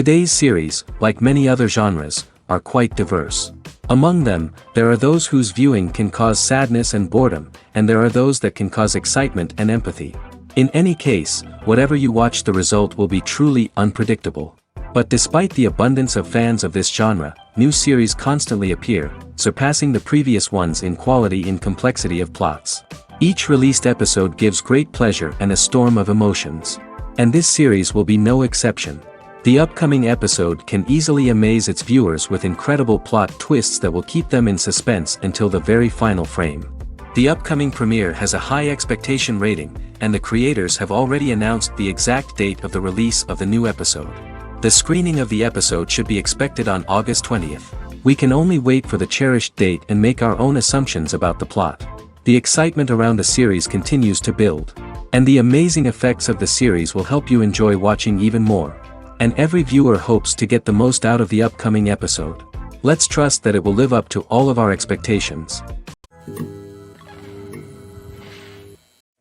Today's series, like many other genres, are quite diverse. Among them, there are those whose viewing can cause sadness and boredom, and there are those that can cause excitement and empathy. In any case, whatever you watch, the result will be truly unpredictable. But despite the abundance of fans of this genre, new series constantly appear, surpassing the previous ones in quality and complexity of plots. Each released episode gives great pleasure and a storm of emotions. And this series will be no exception. The upcoming episode can easily amaze its viewers with incredible plot twists that will keep them in suspense until the very final frame. The upcoming premiere has a high expectation rating, and the creators have already announced the exact date of the release of the new episode. The screening of the episode should be expected on August 20th. We can only wait for the cherished date and make our own assumptions about the plot. The excitement around the series continues to build. And the amazing effects of the series will help you enjoy watching even more. And every viewer hopes to get the most out of the upcoming episode. Let's trust that it will live up to all of our expectations.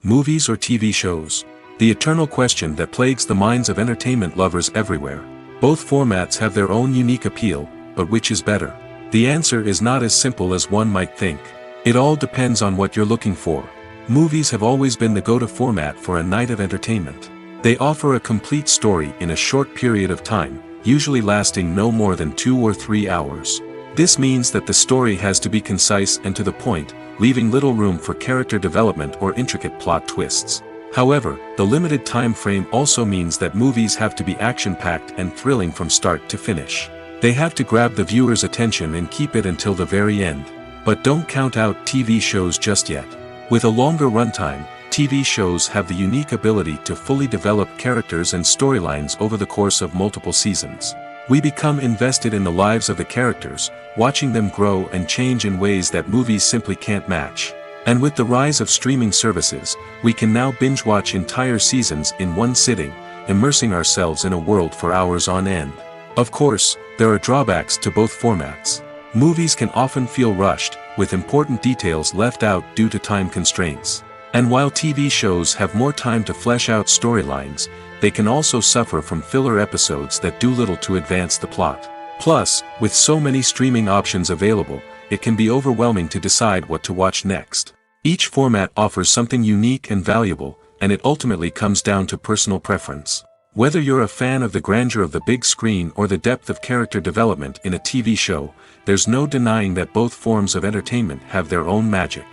Movies or TV shows? The eternal question that plagues the minds of entertainment lovers everywhere. Both formats have their own unique appeal, but which is better? The answer is not as simple as one might think. It all depends on what you're looking for. Movies have always been the go-to format for a night of entertainment. They offer a complete story in a short period of time, usually lasting no more than 2 or 3 hours. This means that the story has to be concise and to the point, leaving little room for character development or intricate plot twists. However, the limited time frame also means that movies have to be action-packed and thrilling from start to finish. They have to grab the viewer's attention and keep it until the very end. But don't count out TV shows just yet. With a longer runtime, TV shows have the unique ability to fully develop characters and storylines over the course of multiple seasons. We become invested in the lives of the characters, watching them grow and change in ways that movies simply can't match. And with the rise of streaming services, we can now binge-watch entire seasons in one sitting, immersing ourselves in a world for hours on end. Of course, there are drawbacks to both formats. Movies can often feel rushed, with important details left out due to time constraints. And while TV shows have more time to flesh out storylines, they can also suffer from filler episodes that do little to advance the plot. Plus, with so many streaming options available, it can be overwhelming to decide what to watch next. Each format offers something unique and valuable, and it ultimately comes down to personal preference. Whether you're a fan of the grandeur of the big screen or the depth of character development in a TV show, there's no denying that both forms of entertainment have their own magic.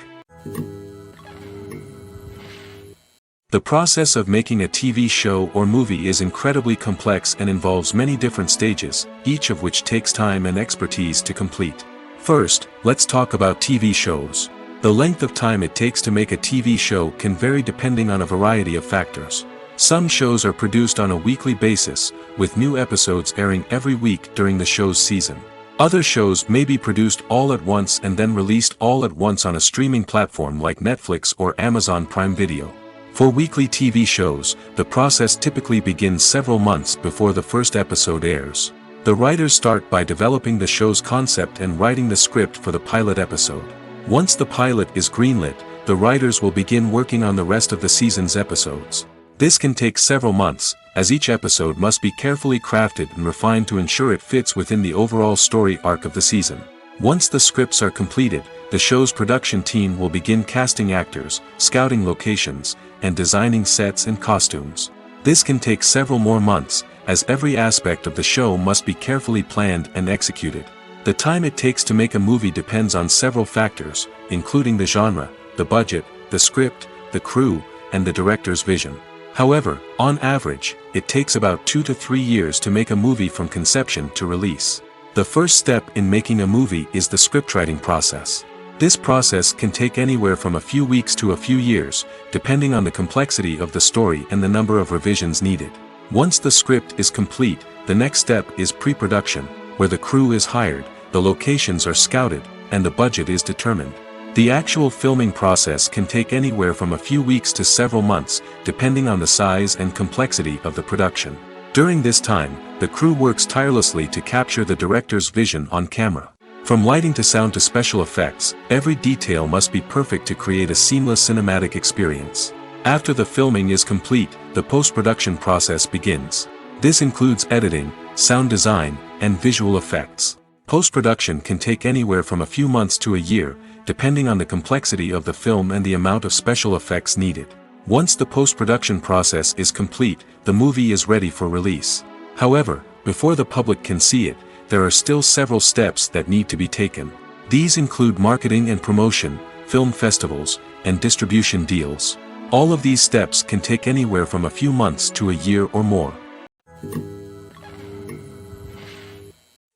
The process of making a TV show or movie is incredibly complex and involves many different stages, each of which takes time and expertise to complete. First, let's talk about TV shows. The length of time it takes to make a TV show can vary depending on a variety of factors. Some shows are produced on a weekly basis, with new episodes airing every week during the show's season. Other shows may be produced all at once and then released all at once on a streaming platform like Netflix or Amazon Prime Video. For weekly TV shows, the process typically begins several months before the first episode airs. The writers start by developing the show's concept and writing the script for the pilot episode. Once the pilot is greenlit, the writers will begin working on the rest of the season's episodes. This can take several months, as each episode must be carefully crafted and refined to ensure it fits within the overall story arc of the season. Once the scripts are completed, the show's production team will begin casting actors, scouting locations, and designing sets and costumes. This can take several more months, as every aspect of the show must be carefully planned and executed. The time it takes to make a movie depends on several factors, including the genre, the budget, the script, the crew, and the director's vision. However, on average, it takes about 2 to 3 years to make a movie from conception to release. The first step in making a movie is the scriptwriting process. This process can take anywhere from a few weeks to a few years, depending on the complexity of the story and the number of revisions needed. Once the script is complete, the next step is pre-production, where the crew is hired, the locations are scouted, and the budget is determined. The actual filming process can take anywhere from a few weeks to several months, depending on the size and complexity of the production. During this time, the crew works tirelessly to capture the director's vision on camera. From lighting to sound to special effects, every detail must be perfect to create a seamless cinematic experience. After the filming is complete, the post-production process begins. This includes editing, sound design, and visual effects. Post-production can take anywhere from a few months to a year, depending on the complexity of the film and the amount of special effects needed. Once the post-production process is complete, the movie is ready for release. However, before the public can see it, there are still several steps that need to be taken. These include marketing and promotion, film festivals, and distribution deals. All of these steps can take anywhere from a few months to a year or more.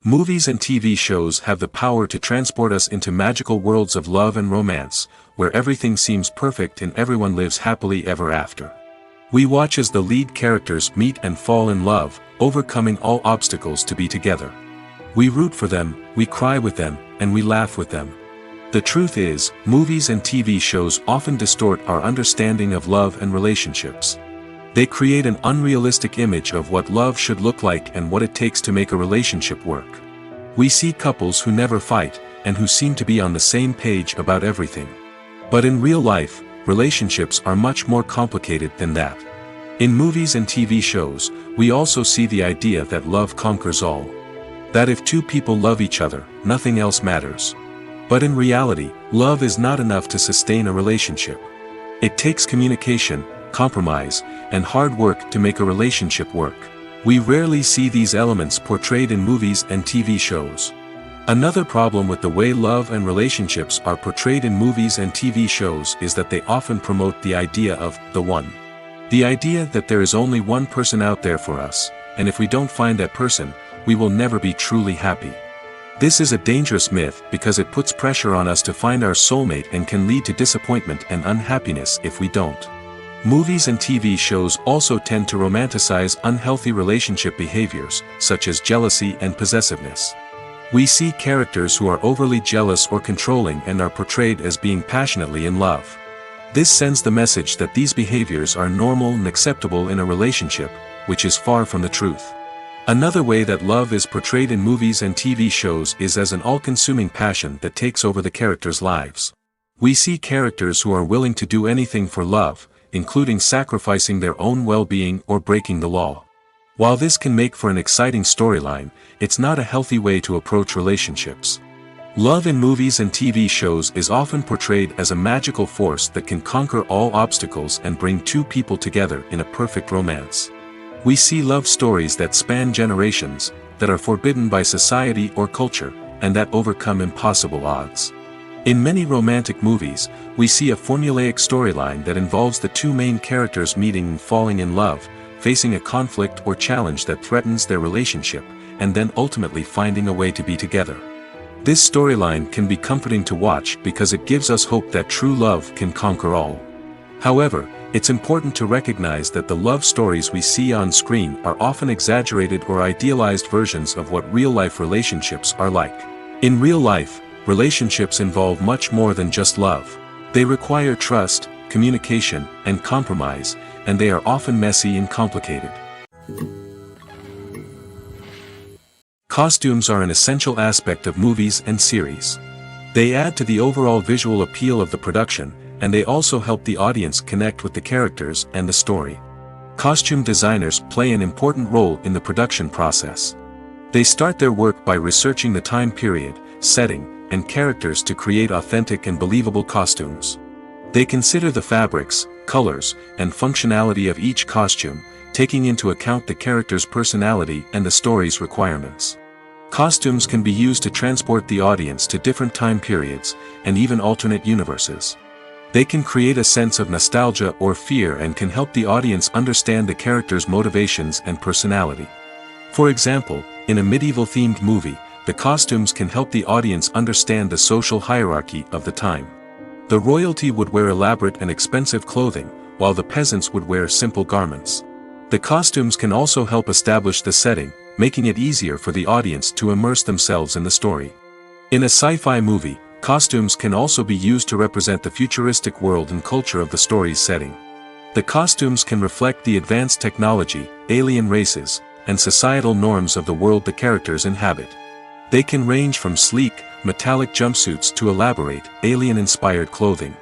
Movies and TV shows have the power to transport us into magical worlds of love and romance, where everything seems perfect and everyone lives happily ever after. We watch as the lead characters meet and fall in love, overcoming all obstacles to be together. We root for them, we cry with them, and we laugh with them. The truth is, movies and TV shows often distort our understanding of love and relationships. They create an unrealistic image of what love should look like and what it takes to make a relationship work. We see couples who never fight, and who seem to be on the same page about everything. But in real life, relationships are much more complicated than that. In movies and TV shows, we also see the idea that love conquers all. That if two people love each other, nothing else matters. But in reality, love is not enough to sustain a relationship. It takes communication, compromise, and hard work to make a relationship work. We rarely see these elements portrayed in movies and TV shows. Another problem with the way love and relationships are portrayed in movies and TV shows is that they often promote the idea of the one. The idea that there is only one person out there for us, and if we don't find that person, we will never be truly happy. This is a dangerous myth because it puts pressure on us to find our soulmate and can lead to disappointment and unhappiness if we don't. Movies and TV shows also tend to romanticize unhealthy relationship behaviors, such as jealousy and possessiveness. We see characters who are overly jealous or controlling and are portrayed as being passionately in love. This sends the message that these behaviors are normal and acceptable in a relationship, which is far from the truth. Another way that love is portrayed in movies and TV shows is as an all-consuming passion that takes over the characters' lives. We see characters who are willing to do anything for love, including sacrificing their own well-being or breaking the law. While this can make for an exciting storyline, it's not a healthy way to approach relationships. Love in movies and TV shows is often portrayed as a magical force that can conquer all obstacles and bring two people together in a perfect romance. We see love stories that span generations, that are forbidden by society or culture, and that overcome impossible odds. In many romantic movies, we see a formulaic storyline that involves the two main characters meeting and falling in love, facing a conflict or challenge that threatens their relationship, and then ultimately finding a way to be together. This storyline can be comforting to watch because it gives us hope that true love can conquer all. However, it's important to recognize that the love stories we see on screen are often exaggerated or idealized versions of what real-life relationships are like. In real life, relationships involve much more than just love. They require trust, communication, and compromise, and they are often messy and complicated. Costumes are an essential aspect of movies and series. They add to the overall visual appeal of the production, and they also help the audience connect with the characters and the story. Costume designers play an important role in the production process. They start their work by researching the time period, setting, and characters to create authentic and believable costumes. They consider the fabrics, colors, and functionality of each costume, taking into account the character's personality and the story's requirements. Costumes can be used to transport the audience to different time periods, and even alternate universes. They can create a sense of nostalgia or fear and can help the audience understand the character's motivations and personality. For example, in a medieval-themed movie, the costumes can help the audience understand the social hierarchy of the time. The royalty would wear elaborate and expensive clothing, while the peasants would wear simple garments. The costumes can also help establish the setting, making it easier for the audience to immerse themselves in the story. In a sci-fi movie, costumes can also be used to represent the futuristic world and culture of the story's setting. The costumes can reflect the advanced technology, alien races, and societal norms of the world the characters inhabit. They can range from sleek, metallic jumpsuits to elaborate, alien-inspired clothing.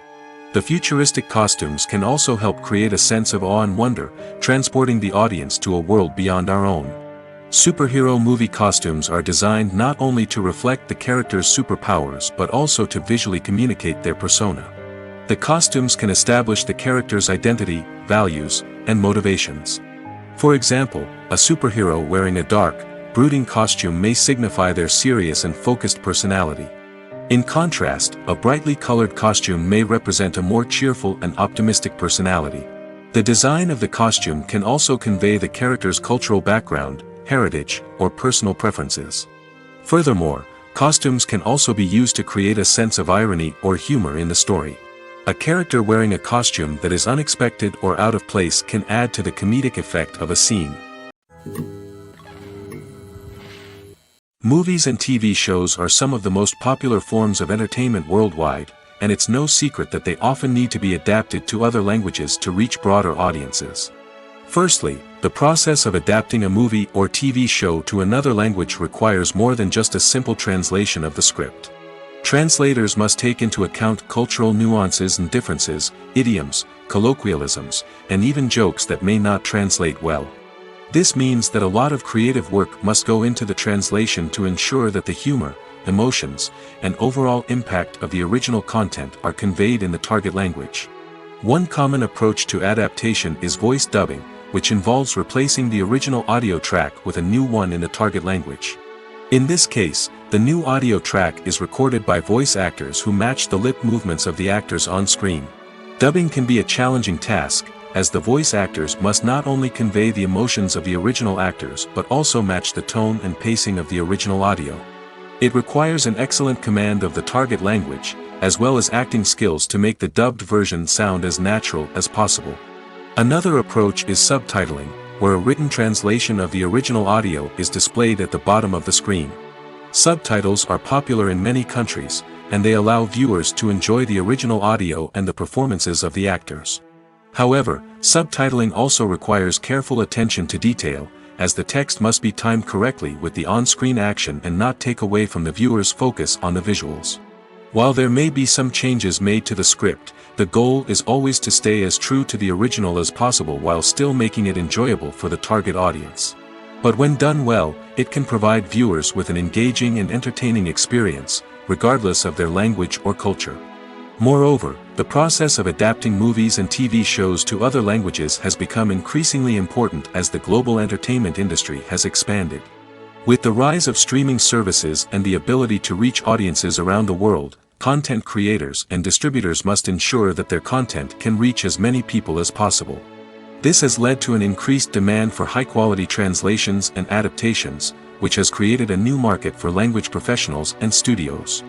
The futuristic costumes can also help create a sense of awe and wonder, transporting the audience to a world beyond our own. Superhero movie costumes are designed not only to reflect the character's superpowers but also to visually communicate their persona. The costumes can establish the character's identity, values, and motivations. For example, a superhero wearing a dark, brooding costume may signify their serious and focused personality. In contrast, a brightly colored costume may represent a more cheerful and optimistic personality. The design of the costume can also convey the character's cultural background, heritage, or personal preferences. Furthermore, costumes can also be used to create a sense of irony or humor in the story. A character wearing a costume that is unexpected or out of place can add to the comedic effect of a scene. Movies and TV shows are some of the most popular forms of entertainment worldwide, and it's no secret that they often need to be adapted to other languages to reach broader audiences. Firstly, the process of adapting a movie or TV show to another language requires more than just a simple translation of the script. Translators must take into account cultural nuances and differences, idioms, colloquialisms, and even jokes that may not translate well. This means that a lot of creative work must go into the translation to ensure that the humor, emotions, and overall impact of the original content are conveyed in the target language. One common approach to adaptation is voice dubbing, which involves replacing the original audio track with a new one in the target language. In this case, the new audio track is recorded by voice actors who match the lip movements of the actors on screen. Dubbing can be a challenging task, as the voice actors must not only convey the emotions of the original actors but also match the tone and pacing of the original audio. It requires an excellent command of the target language, as well as acting skills to make the dubbed version sound as natural as possible. Another approach is subtitling, where a written translation of the original audio is displayed at the bottom of the screen. Subtitles are popular in many countries, and they allow viewers to enjoy the original audio and the performances of the actors. However, subtitling also requires careful attention to detail, as the text must be timed correctly with the on-screen action and not take away from the viewer's focus on the visuals. While there may be some changes made to the script, the goal is always to stay as true to the original as possible while still making it enjoyable for the target audience. But when done well, it can provide viewers with an engaging and entertaining experience, regardless of their language or culture. Moreover, the process of adapting movies and TV shows to other languages has become increasingly important as the global entertainment industry has expanded. With the rise of streaming services and the ability to reach audiences around the world, content creators and distributors must ensure that their content can reach as many people as possible. This has led to an increased demand for high-quality translations and adaptations, which has created a new market for language professionals and studios.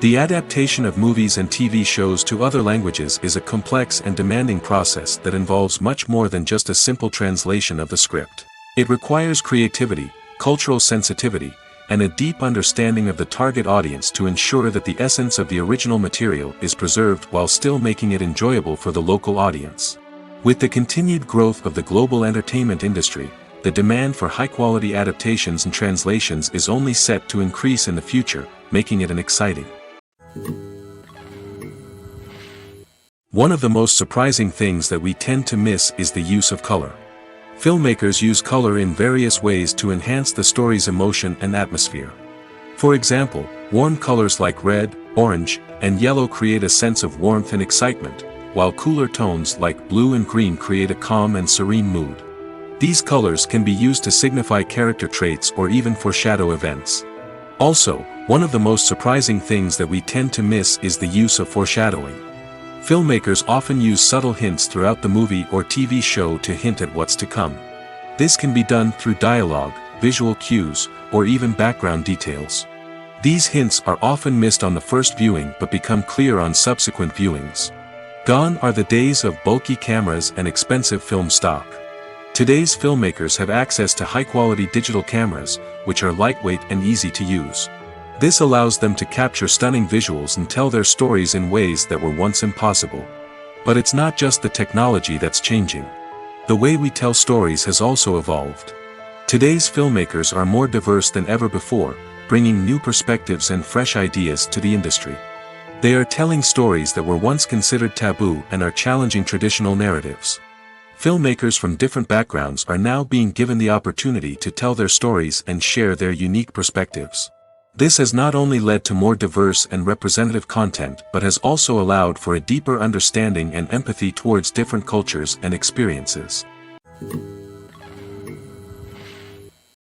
The adaptation of movies and TV shows to other languages is a complex and demanding process that involves much more than just a simple translation of the script. It requires creativity, cultural sensitivity, and a deep understanding of the target audience to ensure that the essence of the original material is preserved while still making it enjoyable for the local audience. With the continued growth of the global entertainment industry, the demand for high-quality adaptations and translations is only set to increase in the future, making it an exciting. One of the most surprising things that we tend to miss is the use of color. Filmmakers use color in various ways to enhance the story's emotion and atmosphere. For example, warm colors like red, orange, and yellow create a sense of warmth and excitement, while cooler tones like blue and green create a calm and serene mood. These colors can be used to signify character traits or even foreshadow events. Also, one of the most surprising things that we tend to miss is the use of foreshadowing. Filmmakers often use subtle hints throughout the movie or TV show to hint at what's to come. This can be done through dialogue, visual cues, or even background details. These hints are often missed on the first viewing but become clear on subsequent viewings. Gone are the days of bulky cameras and expensive film stock. Today's filmmakers have access to high-quality digital cameras, which are lightweight and easy to use. This allows them to capture stunning visuals and tell their stories in ways that were once impossible. But it's not just the technology that's changing. The way we tell stories has also evolved. Today's filmmakers are more diverse than ever before, bringing new perspectives and fresh ideas to the industry. They are telling stories that were once considered taboo and are challenging traditional narratives. Filmmakers from different backgrounds are now being given the opportunity to tell their stories and share their unique perspectives. This has not only led to more diverse and representative content but has also allowed for a deeper understanding and empathy towards different cultures and experiences.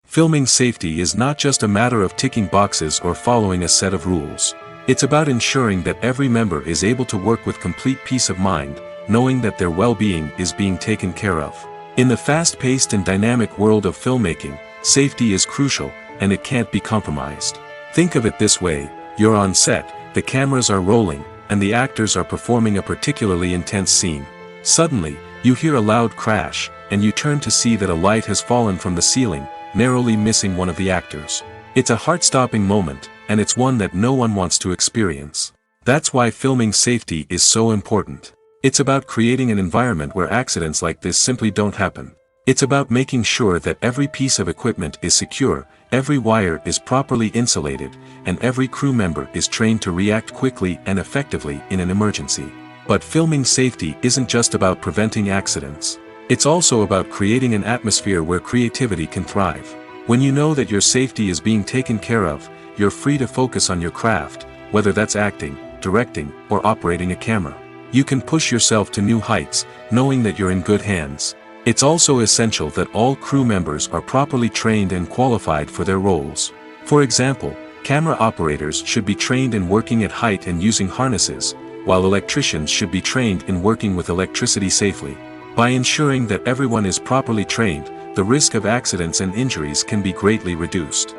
Filming safety is not just a matter of ticking boxes or following a set of rules. It's about ensuring that every member is able to work with complete peace of mind, knowing that their well-being is being taken care of. In the fast-paced and dynamic world of filmmaking, safety is crucial, and it can't be compromised. Think of it this way: you're on set, the cameras are rolling, and the actors are performing a particularly intense scene. Suddenly, you hear a loud crash, and you turn to see that a light has fallen from the ceiling, narrowly missing one of the actors. It's a heart-stopping moment, and it's one that no one wants to experience. That's why filming safety is so important. It's about creating an environment where accidents like this simply don't happen. It's about making sure that every piece of equipment is secure, every wire is properly insulated, and every crew member is trained to react quickly and effectively in an emergency. But filming safety isn't just about preventing accidents. It's also about creating an atmosphere where creativity can thrive. When you know that your safety is being taken care of, you're free to focus on your craft, whether that's acting, directing, or operating a camera. You can push yourself to new heights, knowing that you're in good hands. It's also essential that all crew members are properly trained and qualified for their roles. For example, camera operators should be trained in working at height and using harnesses, while electricians should be trained in working with electricity safely. By ensuring that everyone is properly trained, the risk of accidents and injuries can be greatly reduced.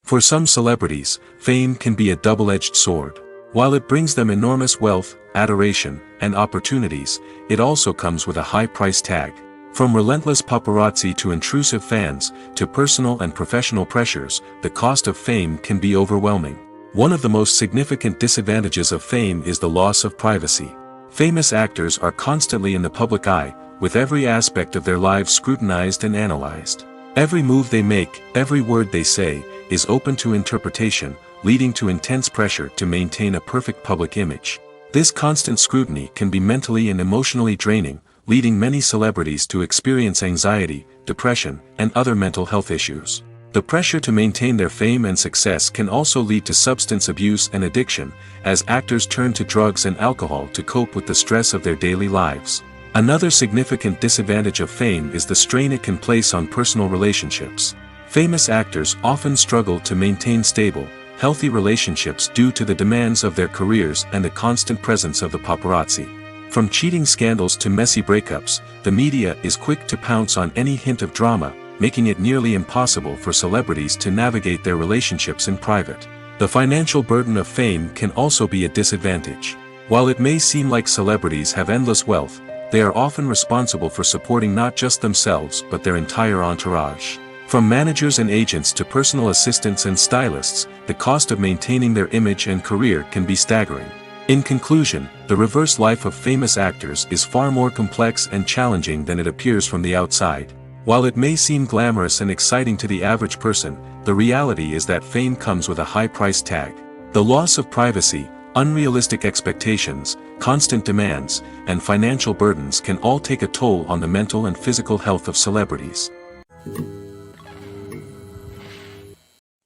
For some celebrities, fame can be a double-edged sword. While it brings them enormous wealth, adoration, and opportunities, it also comes with a high price tag. From relentless paparazzi to intrusive fans, to personal and professional pressures, the cost of fame can be overwhelming. One of the most significant disadvantages of fame is the loss of privacy. Famous actors are constantly in the public eye, with every aspect of their lives scrutinized and analyzed. Every move they make, every word they say, is open to interpretation, leading to intense pressure to maintain a perfect public image. This constant scrutiny can be mentally and emotionally draining, leading many celebrities to experience anxiety, depression, and other mental health issues. The pressure to maintain their fame and success can also lead to substance abuse and addiction, as actors turn to drugs and alcohol to cope with the stress of their daily lives. Another significant disadvantage of fame is the strain it can place on personal relationships. Famous actors often struggle to maintain stable, healthy relationships due to the demands of their careers and the constant presence of the paparazzi. From cheating scandals to messy breakups, the media is quick to pounce on any hint of drama, making it nearly impossible for celebrities to navigate their relationships in private. The financial burden of fame can also be a disadvantage. While it may seem like celebrities have endless wealth, they are often responsible for supporting not just themselves but their entire entourage. From managers and agents to personal assistants and stylists, the cost of maintaining their image and career can be staggering. In conclusion, the reverse life of famous actors is far more complex and challenging than it appears from the outside. While it may seem glamorous and exciting to the average person, the reality is that fame comes with a high price tag. The loss of privacy, unrealistic expectations, constant demands, and financial burdens can all take a toll on the mental and physical health of celebrities.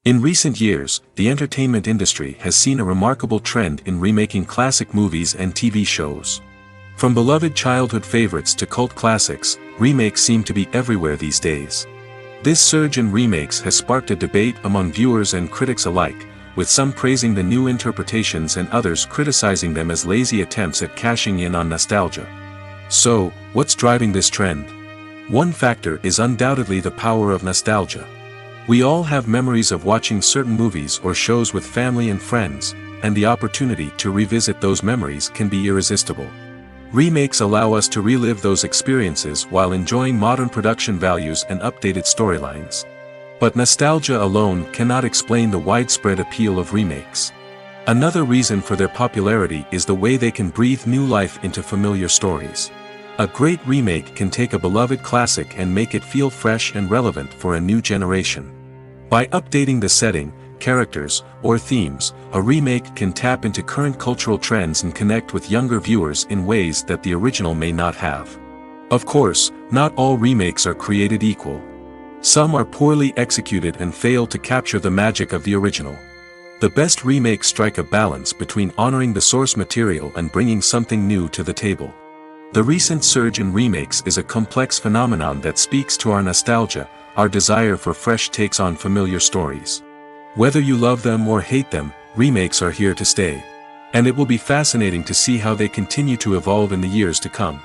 In recent years, the entertainment industry has seen a remarkable trend in remaking classic movies and TV shows. From beloved childhood favorites to cult classics, remakes seem to be everywhere these days. This surge in remakes has sparked a debate among viewers and critics alike, with some praising the new interpretations and others criticizing them as lazy attempts at cashing in on nostalgia. So, what's driving this trend? One factor is undoubtedly the power of nostalgia. We all have memories of watching certain movies or shows with family and friends, and the opportunity to revisit those memories can be irresistible. Remakes allow us to relive those experiences while enjoying modern production values and updated storylines. But nostalgia alone cannot explain the widespread appeal of remakes. Another reason for their popularity is the way they can breathe new life into familiar stories. A great remake can take a beloved classic and make it feel fresh and relevant for a new generation. By updating the setting, characters, or themes, a remake can tap into current cultural trends and connect with younger viewers in ways that the original may not have. Of course, not all remakes are created equal. Some are poorly executed and fail to capture the magic of the original. The best remakes strike a balance between honoring the source material and bringing something new to the table. The recent surge in remakes is a complex phenomenon that speaks to our nostalgia, our desire for fresh takes on familiar stories. Whether you love them or hate them, remakes are here to stay. And it will be fascinating to see how they continue to evolve in the years to come.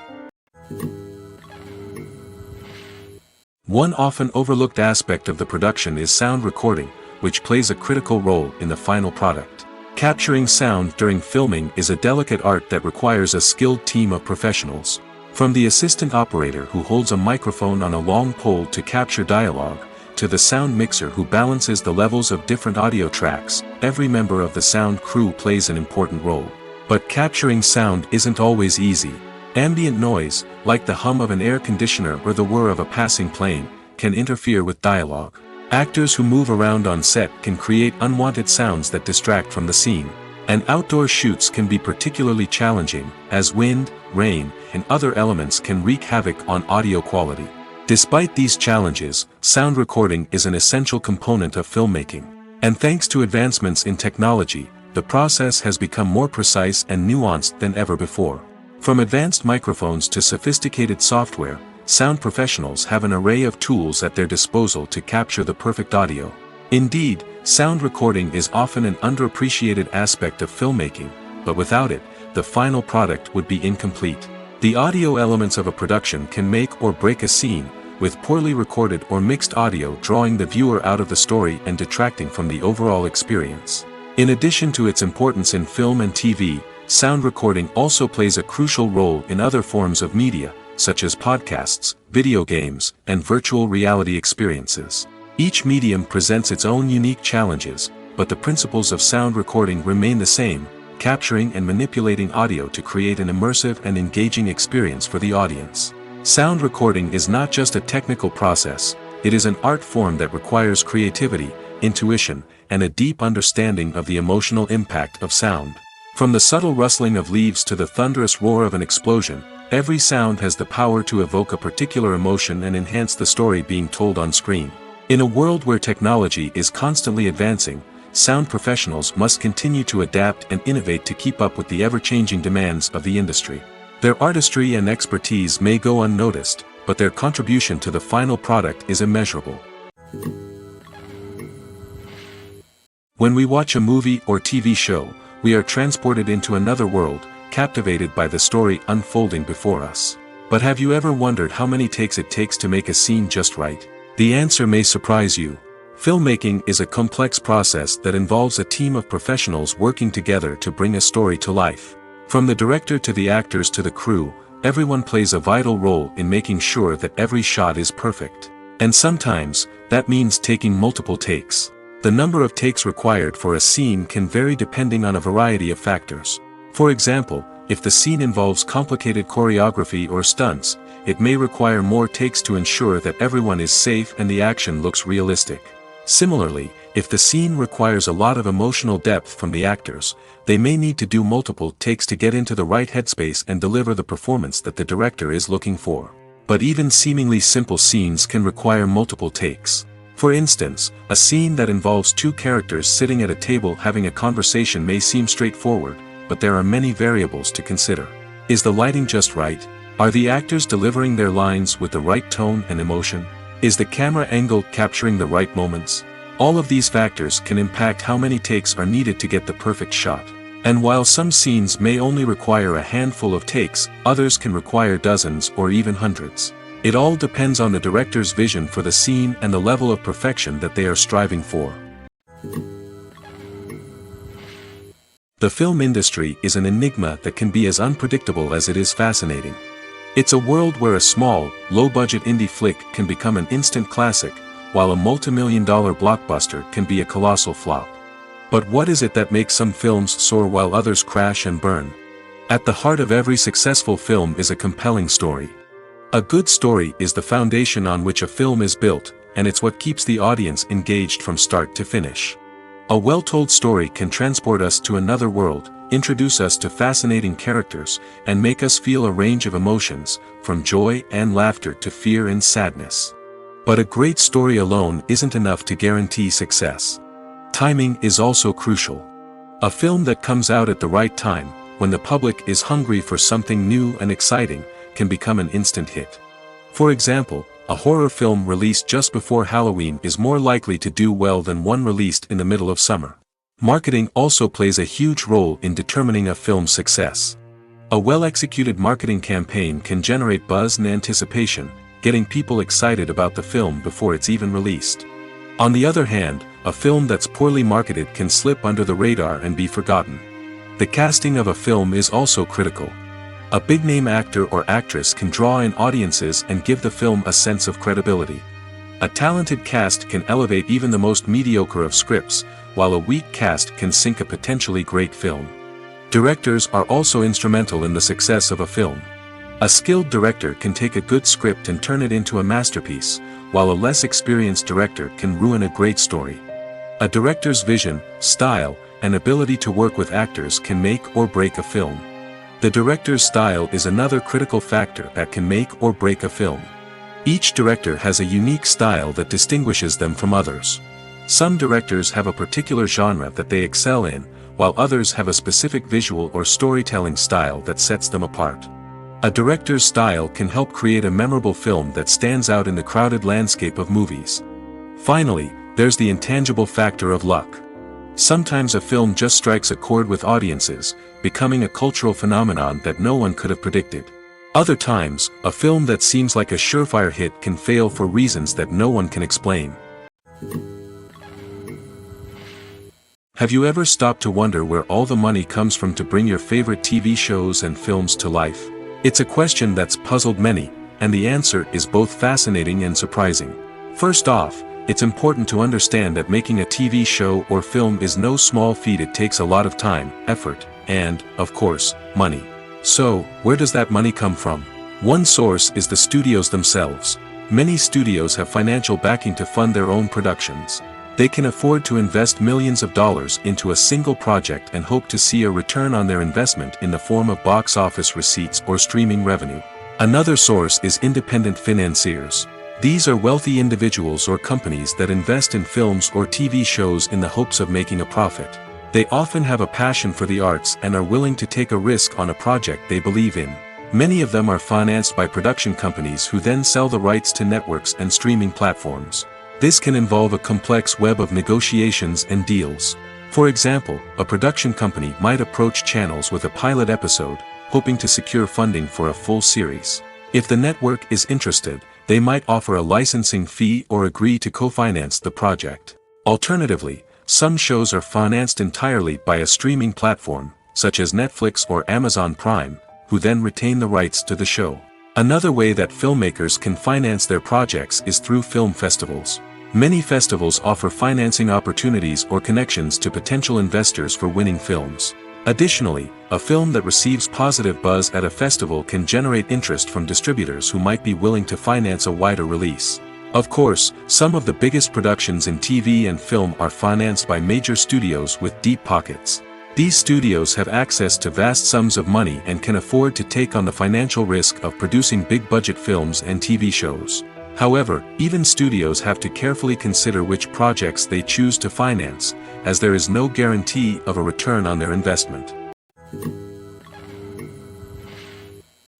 One often overlooked aspect of the production is sound recording, which plays a critical role in the final product. Capturing sound during filming is a delicate art that requires a skilled team of professionals. From the assistant operator who holds a microphone on a long pole to capture dialogue, to the sound mixer who balances the levels of different audio tracks, every member of the sound crew plays an important role. But capturing sound isn't always easy. Ambient noise, like the hum of an air conditioner or the whir of a passing plane, can interfere with dialogue. Actors who move around on set can create unwanted sounds that distract from the scene. And outdoor shoots can be particularly challenging, as wind, rain, and other elements can wreak havoc on audio quality. Despite these challenges, sound recording is an essential component of filmmaking. And thanks to advancements in technology, the process has become more precise and nuanced than ever before. From advanced microphones to sophisticated software, sound professionals have an array of tools at their disposal to capture the perfect audio. Indeed, sound recording is often an underappreciated aspect of filmmaking, but without it, the final product would be incomplete. The audio elements of a production can make or break a scene, with poorly recorded or mixed audio drawing the viewer out of the story and detracting from the overall experience. In addition to its importance in film and TV, sound recording also plays a crucial role in other forms of media, such as podcasts, video games, and virtual reality experiences. Each medium presents its own unique challenges, but the principles of sound recording remain the same, capturing and manipulating audio to create an immersive and engaging experience for the audience. Sound recording is not just a technical process, it is an art form that requires creativity, intuition, and a deep understanding of the emotional impact of sound. From the subtle rustling of leaves to the thunderous roar of an explosion, every sound has the power to evoke a particular emotion and enhance the story being told on screen. In a world where technology is constantly advancing, sound professionals must continue to adapt and innovate to keep up with the ever-changing demands of the industry. Their artistry and expertise may go unnoticed, but their contribution to the final product is immeasurable. When we watch a movie or TV show, we are transported into another world, captivated by the story unfolding before us. But have you ever wondered how many takes it takes to make a scene just right? The answer may surprise you. Filmmaking is a complex process that involves a team of professionals working together to bring a story to life. From the director to the actors to the crew, everyone plays a vital role in making sure that every shot is perfect. And sometimes, that means taking multiple takes. The number of takes required for a scene can vary depending on a variety of factors. For example, if the scene involves complicated choreography or stunts, it may require more takes to ensure that everyone is safe and the action looks realistic. Similarly, if the scene requires a lot of emotional depth from the actors, they may need to do multiple takes to get into the right headspace and deliver the performance that the director is looking for. But even seemingly simple scenes can require multiple takes. For instance, a scene that involves two characters sitting at a table having a conversation may seem straightforward, but there are many variables to consider. Is the lighting just right? Are the actors delivering their lines with the right tone and emotion? Is the camera angle capturing the right moments? All of these factors can impact how many takes are needed to get the perfect shot. And while some scenes may only require a handful of takes, others can require dozens or even hundreds. It all depends on the director's vision for the scene and the level of perfection that they are striving for. The film industry is an enigma that can be as unpredictable as it is fascinating. It's a world where a small, low-budget indie flick can become an instant classic, while a multi-million-dollar blockbuster can be a colossal flop. But what is it that makes some films soar while others crash and burn? At the heart of every successful film is a compelling story. A good story is the foundation on which a film is built, and it's what keeps the audience engaged from start to finish. A well-told story can transport us to another world, introduce us to fascinating characters, and make us feel a range of emotions, from joy and laughter to fear and sadness. But a great story alone isn't enough to guarantee success. Timing is also crucial. A film that comes out at the right time, when the public is hungry for something new and exciting, can become an instant hit. For example, a horror film released just before Halloween is more likely to do well than one released in the middle of summer. Marketing also plays a huge role in determining a film's success. A well-executed marketing campaign can generate buzz and anticipation, getting people excited about the film before it's even released. On the other hand, a film that's poorly marketed can slip under the radar and be forgotten. The casting of a film is also critical. A big-name actor or actress can draw in audiences and give the film a sense of credibility. A talented cast can elevate even the most mediocre of scripts, while a weak cast can sink a potentially great film. Directors are also instrumental in the success of a film. A skilled director can take a good script and turn it into a masterpiece, while a less experienced director can ruin a great story. A director's vision, style, and ability to work with actors can make or break a film. The director's style is another critical factor that can make or break a film. Each director has a unique style that distinguishes them from others. Some directors have a particular genre that they excel in, while others have a specific visual or storytelling style that sets them apart. A director's style can help create a memorable film that stands out in the crowded landscape of movies. Finally, there's the intangible factor of luck. Sometimes a film just strikes a chord with audiences, becoming a cultural phenomenon that no one could have predicted. Other times, a film that seems like a surefire hit can fail for reasons that no one can explain. Have you ever stopped to wonder where all the money comes from to bring your favorite TV shows and films to life? It's a question that's puzzled many, and the answer is both fascinating and surprising. First off, it's important to understand that making a TV show or film is no small feat. It takes a lot of time, effort, and, of course, money. So, where does that money come from? One source is the studios themselves. Many studios have financial backing to fund their own productions. They can afford to invest millions of dollars into a single project and hope to see a return on their investment in the form of box office receipts or streaming revenue. Another source is independent financiers. These are wealthy individuals or companies that invest in films or TV shows in the hopes of making a profit. They often have a passion for the arts and are willing to take a risk on a project they believe in. Many of them are financed by production companies who then sell the rights to networks and streaming platforms. This can involve a complex web of negotiations and deals. For example, a production company might approach channels with a pilot episode, hoping to secure funding for a full series. If the network is interested, they might offer a licensing fee or agree to co-finance the project. Alternatively, some shows are financed entirely by a streaming platform, such as Netflix or Amazon Prime, who then retain the rights to the show. Another way that filmmakers can finance their projects is through film festivals. Many festivals offer financing opportunities or connections to potential investors for winning films. Additionally, a film that receives positive buzz at a festival can generate interest from distributors who might be willing to finance a wider release. Of course, some of the biggest productions in TV and film are financed by major studios with deep pockets. These studios have access to vast sums of money and can afford to take on the financial risk of producing big-budget films and TV shows. However, even studios have to carefully consider which projects they choose to finance, as there is no guarantee of a return on their investment.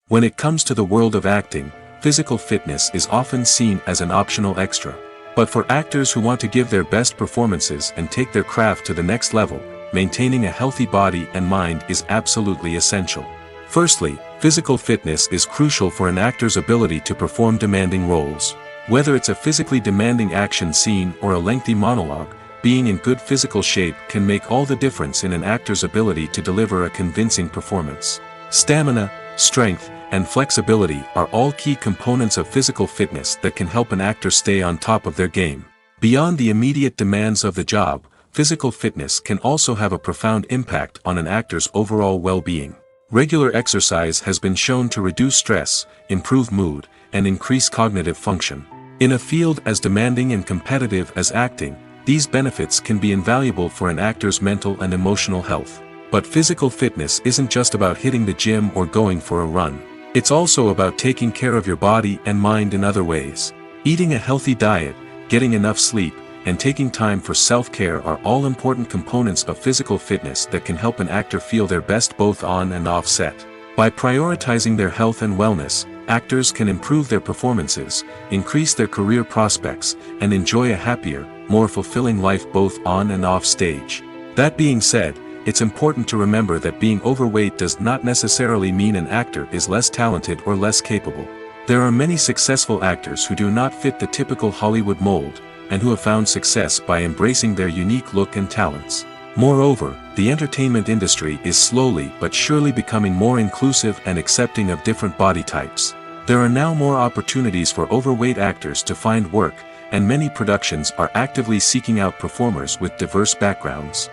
When it comes to the world of acting, physical fitness is often seen as an optional extra. But for actors who want to give their best performances and take their craft to the next level, maintaining a healthy body and mind is absolutely essential. Firstly, physical fitness is crucial for an actor's ability to perform demanding roles. Whether it's a physically demanding action scene or a lengthy monologue, being in good physical shape can make all the difference in an actor's ability to deliver a convincing performance. Stamina, strength, and flexibility are all key components of physical fitness that can help an actor stay on top of their game. Beyond the immediate demands of the job, physical fitness can also have a profound impact on an actor's overall well-being. Regular exercise has been shown to reduce stress, improve mood, and increase cognitive function. In a field as demanding and competitive as acting, These benefits can be invaluable for an actor's mental and emotional health. But physical fitness isn't just about hitting the gym or going for a run. It's also about taking care of your body and mind in other ways. Eating a healthy diet, getting enough sleep, and taking time for self-care are all important components of physical fitness that can help an actor feel their best both on and off set. By prioritizing their health and wellness, actors can improve their performances, increase their career prospects, and enjoy a happier, more fulfilling life both on and off stage. That being said, it's important to remember that being overweight does not necessarily mean an actor is less talented or less capable. There are many successful actors who do not fit the typical Hollywood mold, and who have found success by embracing their unique look and talents. Moreover, the entertainment industry is slowly but surely becoming more inclusive and accepting of different body types. There are now more opportunities for overweight actors to find work, and many productions are actively seeking out performers with diverse backgrounds.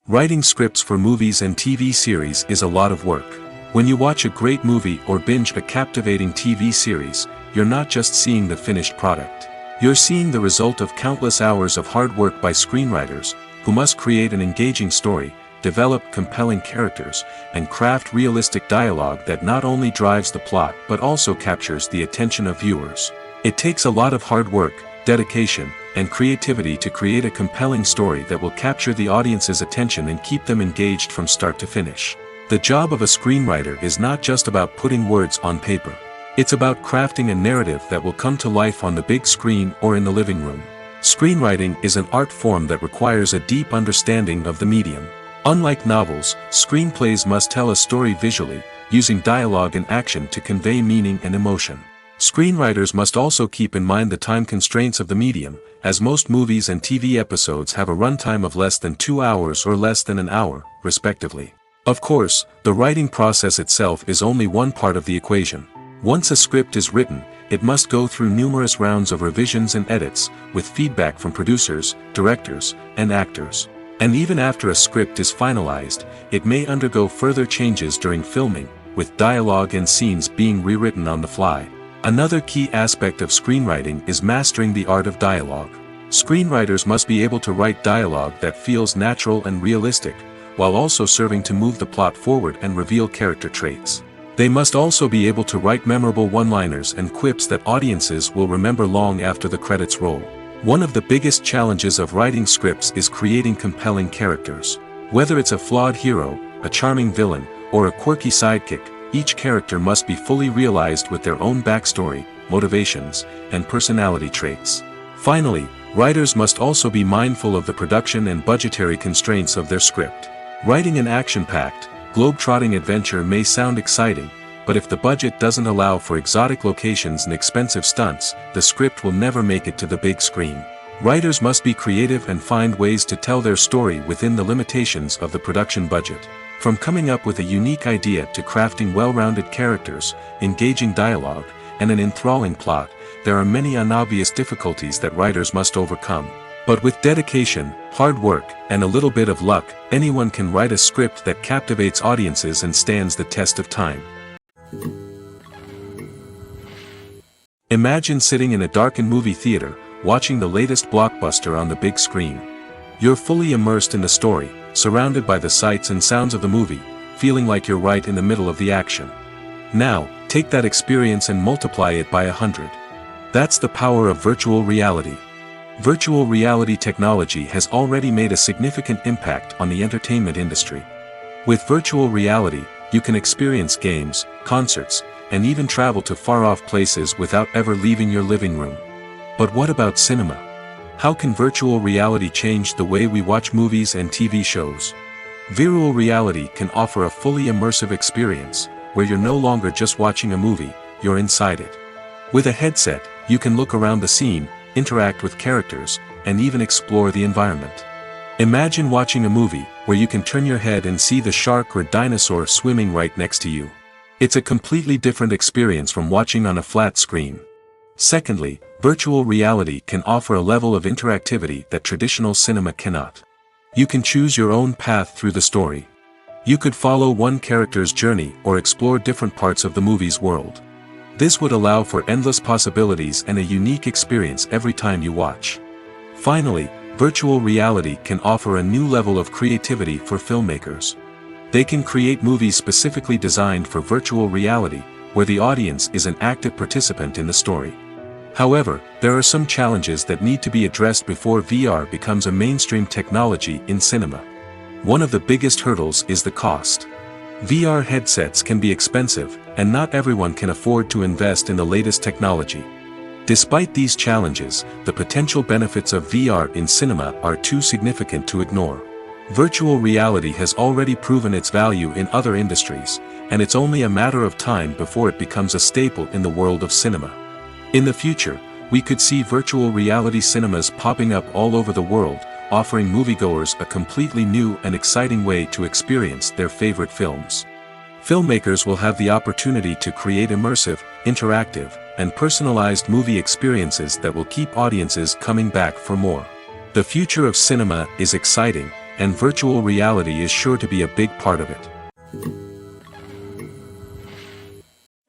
Writing scripts for movies and TV series is a lot of work. When you watch a great movie or binge a captivating TV series, you're not just seeing the finished product. You're seeing the result of countless hours of hard work by screenwriters, who must create an engaging story, develop compelling characters, and craft realistic dialogue that not only drives the plot but also captures the attention of viewers. It takes a lot of hard work, dedication, and creativity to create a compelling story that will capture the audience's attention and keep them engaged from start to finish. The job of a screenwriter is not just about putting words on paper. It's about crafting a narrative that will come to life on the big screen or in the living room. Screenwriting is an art form that requires a deep understanding of the medium. Unlike novels, screenplays must tell a story visually, using dialogue and action to convey meaning and emotion. Screenwriters must also keep in mind the time constraints of the medium, as most movies and TV episodes have a runtime of less than 2 hours or less than an hour, respectively. Of course, the writing process itself is only one part of the equation. Once a script is written, it must go through numerous rounds of revisions and edits, with feedback from producers, directors, and actors. And even after a script is finalized, it may undergo further changes during filming, with dialogue and scenes being rewritten on the fly. Another key aspect of screenwriting is mastering the art of dialogue. Screenwriters must be able to write dialogue that feels natural and realistic, while also serving to move the plot forward and reveal character traits. They must also be able to write memorable one-liners and quips that audiences will remember long after the credits roll. One of the biggest challenges of writing scripts is creating compelling characters. Whether it's a flawed hero, a charming villain, or a quirky sidekick, each character must be fully realized with their own backstory, motivations, and personality traits. Finally, writers must also be mindful of the production and budgetary constraints of their script. Writing an action-packed, globe-trotting adventure may sound exciting, but if the budget doesn't allow for exotic locations and expensive stunts, the script will never make it to the big screen. Writers must be creative and find ways to tell their story within the limitations of the production budget. From coming up with a unique idea to crafting well-rounded characters, engaging dialogue, and an enthralling plot, there are many unobvious difficulties that writers must overcome. But with dedication, hard work, and a little bit of luck, anyone can write a script that captivates audiences and stands the test of time. Imagine sitting in a darkened movie theater, watching the latest blockbuster on the big screen. You're fully immersed in the story, surrounded by the sights and sounds of the movie, feeling like you're right in the middle of the action. Now, take that experience and multiply it by 100. That's the power of virtual reality. Virtual reality technology has already made a significant impact on the entertainment industry. With virtual reality, you can experience games, concerts, and even travel to far-off places without ever leaving your living room. But what about cinema? How can virtual reality change the way we watch movies and TV shows? Virtual reality can offer a fully immersive experience, where you're no longer just watching a movie, you're inside it. With a headset, you can look around the scene, interact with characters, and even explore the environment. Imagine watching a movie where you can turn your head and see the shark or dinosaur swimming right next to you. It's a completely different experience from watching on a flat screen. Secondly, virtual reality can offer a level of interactivity that traditional cinema cannot. You can choose your own path through the story. You could follow one character's journey or explore different parts of the movie's world. This would allow for endless possibilities and a unique experience every time you watch. Finally, virtual reality can offer a new level of creativity for filmmakers. They can create movies specifically designed for virtual reality, where the audience is an active participant in the story. However, there are some challenges that need to be addressed before VR becomes a mainstream technology in cinema. One of the biggest hurdles is the cost. VR headsets can be expensive, and not everyone can afford to invest in the latest technology. Despite these challenges, the potential benefits of VR in cinema are too significant to ignore. Virtual reality has already proven its value in other industries, and it's only a matter of time before it becomes a staple in the world of cinema. In the future, we could see virtual reality cinemas popping up all over the world, offering moviegoers a completely new and exciting way to experience their favorite films. Filmmakers will have the opportunity to create immersive, interactive, and personalized movie experiences that will keep audiences coming back for more. The future of cinema is exciting, and virtual reality is sure to be a big part of it.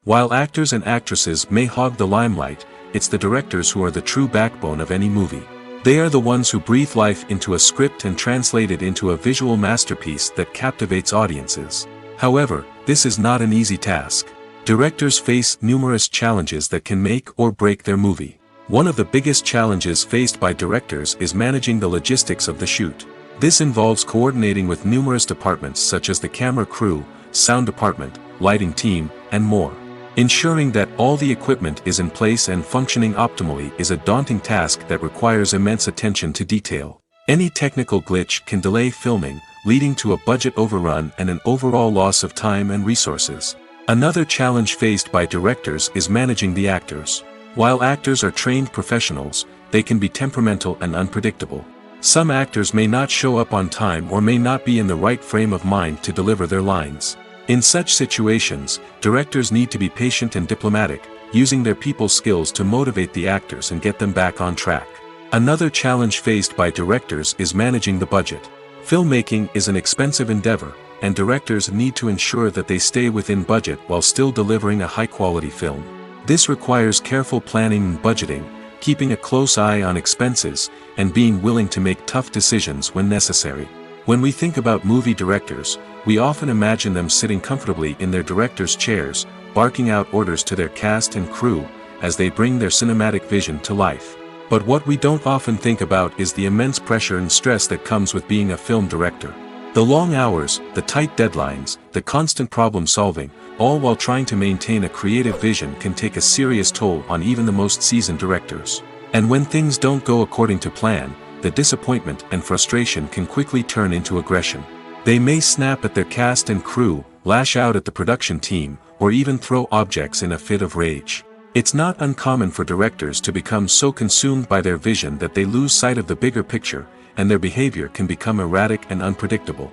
While actors and actresses may hog the limelight, it's the directors who are the true backbone of any movie. They are the ones who breathe life into a script and translate it into a visual masterpiece that captivates audiences. However, this is not an easy task. Directors face numerous challenges that can make or break their movie. One of the biggest challenges faced by directors is managing the logistics of the shoot. This involves coordinating with numerous departments such as the camera crew, sound department, lighting team, and more. Ensuring that all the equipment is in place and functioning optimally is a daunting task that requires immense attention to detail. Any technical glitch can delay filming, leading to a budget overrun and an overall loss of time and resources. Another challenge faced by directors is managing the actors. While actors are trained professionals, they can be temperamental and unpredictable. Some actors may not show up on time or may not be in the right frame of mind to deliver their lines. In such situations, directors need to be patient and diplomatic, using their people skills to motivate the actors and get them back on track. Another challenge faced by directors is managing the budget. Filmmaking is an expensive endeavor, and directors need to ensure that they stay within budget while still delivering a high-quality film. This requires careful planning and budgeting, keeping a close eye on expenses, and being willing to make tough decisions when necessary. When we think about movie directors, we often imagine them sitting comfortably in their director's chairs, barking out orders to their cast and crew, as they bring their cinematic vision to life. But what we don't often think about is the immense pressure and stress that comes with being a film director. The long hours, the tight deadlines, the constant problem solving, all while trying to maintain a creative vision can take a serious toll on even the most seasoned directors. And when things don't go according to plan, the disappointment and frustration can quickly turn into aggression. They may snap at their cast and crew, lash out at the production team, or even throw objects in a fit of rage. It's not uncommon for directors to become so consumed by their vision that they lose sight of the bigger picture, and their behavior can become erratic and unpredictable.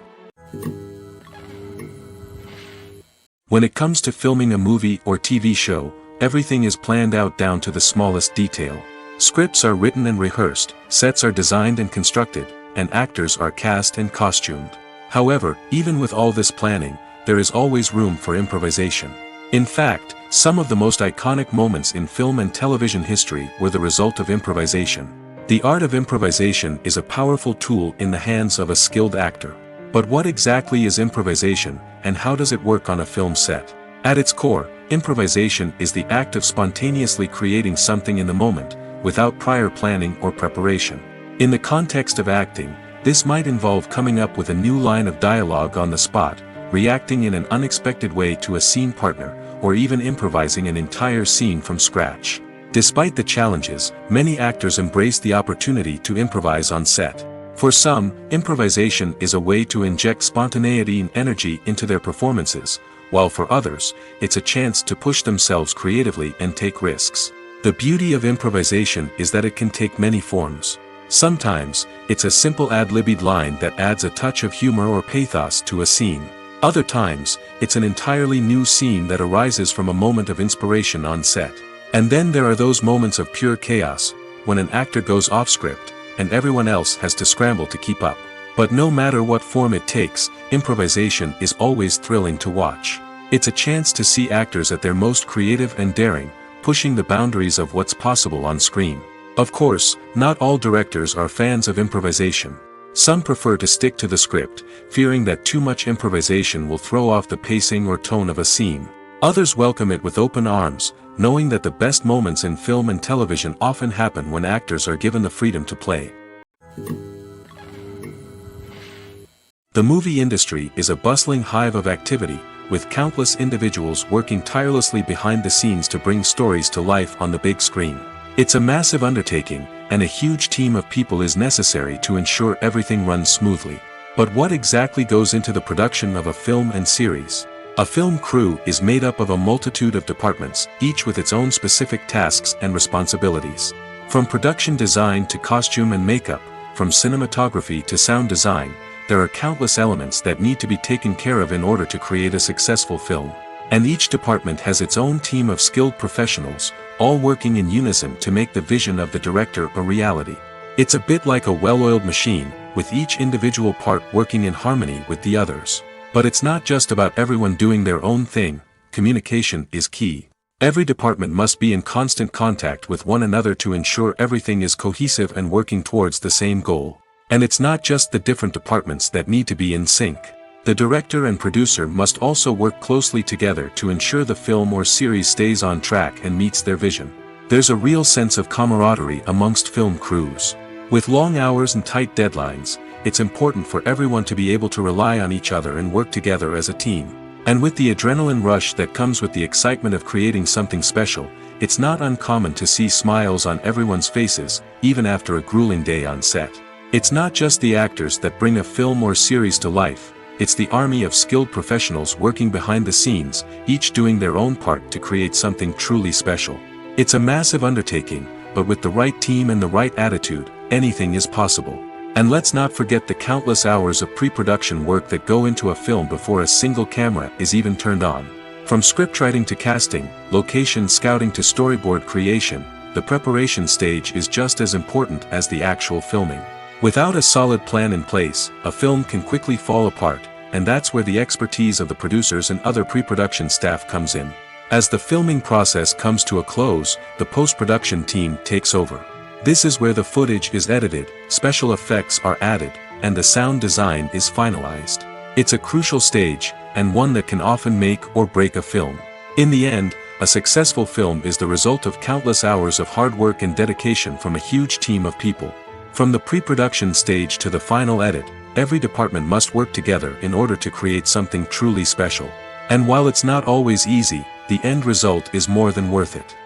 When it comes to filming a movie or TV show, everything is planned out down to the smallest detail. Scripts are written and rehearsed, sets are designed and constructed, and actors are cast and costumed. However, even with all this planning, there is always room for improvisation. In fact, some of the most iconic moments in film and television history were the result of improvisation. The art of improvisation is a powerful tool in the hands of a skilled actor. But what exactly is improvisation, and how does it work on a film set? At its core, improvisation is the act of spontaneously creating something in the moment, without prior planning or preparation. In the context of acting, this might involve coming up with a new line of dialogue on the spot, reacting in an unexpected way to a scene partner, or even improvising an entire scene from scratch. Despite the challenges, many actors embrace the opportunity to improvise on set. For some, improvisation is a way to inject spontaneity and energy into their performances, while for others, it's a chance to push themselves creatively and take risks. The beauty of improvisation is that it can take many forms. Sometimes, it's a simple ad-libbed line that adds a touch of humor or pathos to a scene. Other times, it's an entirely new scene that arises from a moment of inspiration on set. And then there are those moments of pure chaos, when an actor goes off script, and everyone else has to scramble to keep up. But no matter what form it takes, improvisation is always thrilling to watch. It's a chance to see actors at their most creative and daring, pushing the boundaries of what's possible on screen. Of course, not all directors are fans of improvisation. Some prefer to stick to the script, fearing that too much improvisation will throw off the pacing or tone of a scene. Others welcome it with open arms, knowing that the best moments in film and television often happen when actors are given the freedom to play. The movie industry is a bustling hive of activity, with countless individuals working tirelessly behind the scenes to bring stories to life on the big screen. It's a massive undertaking, and a huge team of people is necessary to ensure everything runs smoothly. But what exactly goes into the production of a film and series? A film crew is made up of a multitude of departments, each with its own specific tasks and responsibilities. From production design to costume and makeup, from cinematography to sound design, there are countless elements that need to be taken care of in order to create a successful film. And each department has its own team of skilled professionals, all working in unison to make the vision of the director a reality. It's a bit like a well-oiled machine, with each individual part working in harmony with the others. But it's not just about everyone doing their own thing. Communication is key. Every department must be in constant contact with one another to ensure everything is cohesive and working towards the same goal. And it's not just the different departments that need to be in sync. The director and producer must also work closely together to ensure the film or series stays on track and meets their vision. There's a real sense of camaraderie amongst film crews. With long hours and tight deadlines, it's important for everyone to be able to rely on each other and work together as a team. And with the adrenaline rush that comes with the excitement of creating something special, it's not uncommon to see smiles on everyone's faces, even after a grueling day on set. It's not just the actors that bring a film or series to life, it's the army of skilled professionals working behind the scenes, each doing their own part to create something truly special. It's a massive undertaking, but with the right team and the right attitude, anything is possible. And let's not forget the countless hours of pre-production work that go into a film before a single camera is even turned on. From scriptwriting to casting, location scouting to storyboard creation, the preparation stage is just as important as the actual filming. Without a solid plan in place, a film can quickly fall apart, and that's where the expertise of the producers and other pre-production staff comes in. As the filming process comes to a close, the post-production team takes over. This is where the footage is edited, special effects are added, and the sound design is finalized. It's a crucial stage, and one that can often make or break a film. In the end, a successful film is the result of countless hours of hard work and dedication from a huge team of people. From the pre-production stage to the final edit, every department must work together in order to create something truly special. And while it's not always easy, the end result is more than worth it.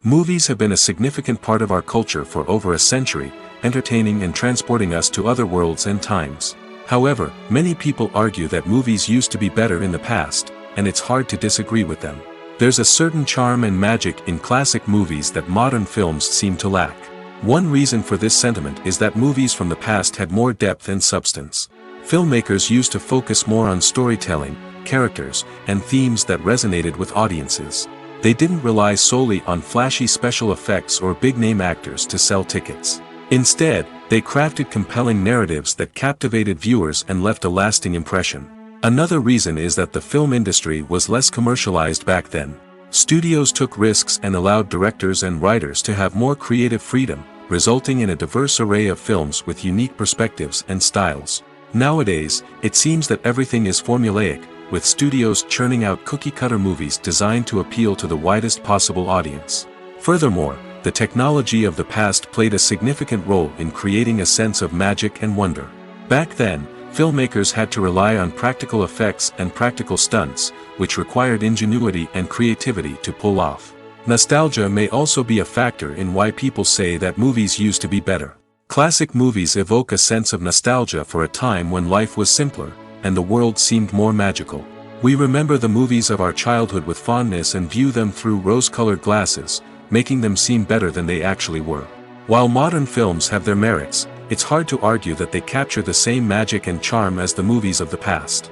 Movies have been a significant part of our culture for over a century, entertaining and transporting us to other worlds and times. However, many people argue that movies used to be better in the past, and it's hard to disagree with them. There's a certain charm and magic in classic movies that modern films seem to lack. One reason for this sentiment is that movies from the past had more depth and substance. Filmmakers used to focus more on storytelling, characters, and themes that resonated with audiences. They didn't rely solely on flashy special effects or big-name actors to sell tickets. Instead, they crafted compelling narratives that captivated viewers and left a lasting impression. Another reason is that the film industry was less commercialized back then. Studios took risks and allowed directors and writers to have more creative freedom, resulting in a diverse array of films with unique perspectives and styles. Nowadays, it seems that everything is formulaic, with studios churning out cookie-cutter movies designed to appeal to the widest possible audience. Furthermore, the technology of the past played a significant role in creating a sense of magic and wonder. Back then, filmmakers had to rely on practical effects and practical stunts, which required ingenuity and creativity to pull off. Nostalgia may also be a factor in why people say that movies used to be better. Classic movies evoke a sense of nostalgia for a time when life was simpler, and the world seemed more magical. We remember the movies of our childhood with fondness and view them through rose-colored glasses, making them seem better than they actually were. While modern films have their merits, it's hard to argue that they capture the same magic and charm as the movies of the past.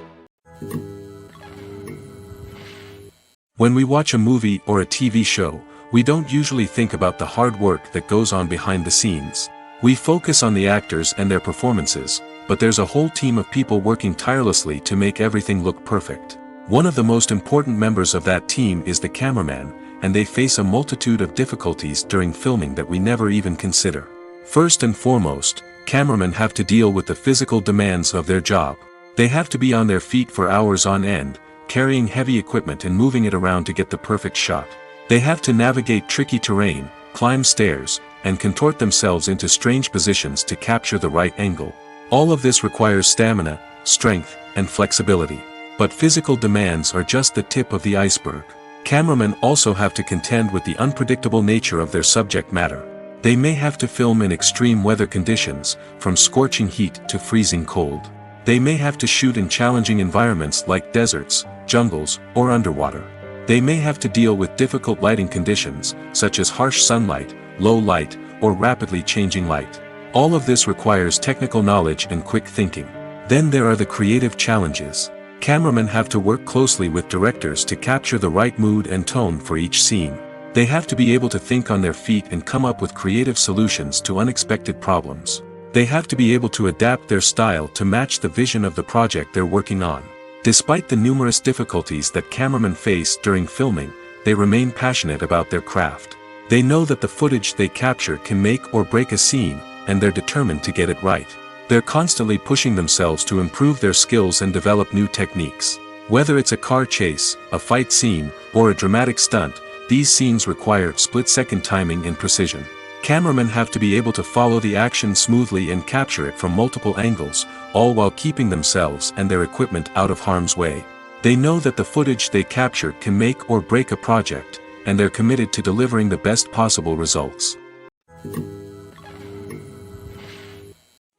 When we watch a movie or a TV show, we don't usually think about the hard work that goes on behind the scenes. We focus on the actors and their performances, but there's a whole team of people working tirelessly to make everything look perfect. One of the most important members of that team is the cameraman, and they face a multitude of difficulties during filming that we never even consider. First and foremost, cameramen have to deal with the physical demands of their job. They have to be on their feet for hours on end, carrying heavy equipment and moving it around to get the perfect shot. They have to navigate tricky terrain, climb stairs, and contort themselves into strange positions to capture the right angle. All of this requires stamina, strength, and flexibility. But physical demands are just the tip of the iceberg. Cameramen also have to contend with the unpredictable nature of their subject matter. They may have to film in extreme weather conditions, from scorching heat to freezing cold. They may have to shoot in challenging environments like deserts, jungles, or underwater. They may have to deal with difficult lighting conditions, such as harsh sunlight, low light, or rapidly changing light. All of this requires technical knowledge and quick thinking. Then there are the creative challenges. Cameramen have to work closely with directors to capture the right mood and tone for each scene. They have to be able to think on their feet and come up with creative solutions to unexpected problems. They have to be able to adapt their style to match the vision of the project they're working on. Despite the numerous difficulties that cameramen face during filming, they remain passionate about their craft. They know that the footage they capture can make or break a scene, and they're determined to get it right. They're constantly pushing themselves to improve their skills and develop new techniques. Whether it's a car chase, a fight scene, or a dramatic stunt, these scenes require split-second timing and precision. Cameramen have to be able to follow the action smoothly and capture it from multiple angles, all while keeping themselves and their equipment out of harm's way. They know that the footage they capture can make or break a project, and they're committed to delivering the best possible results.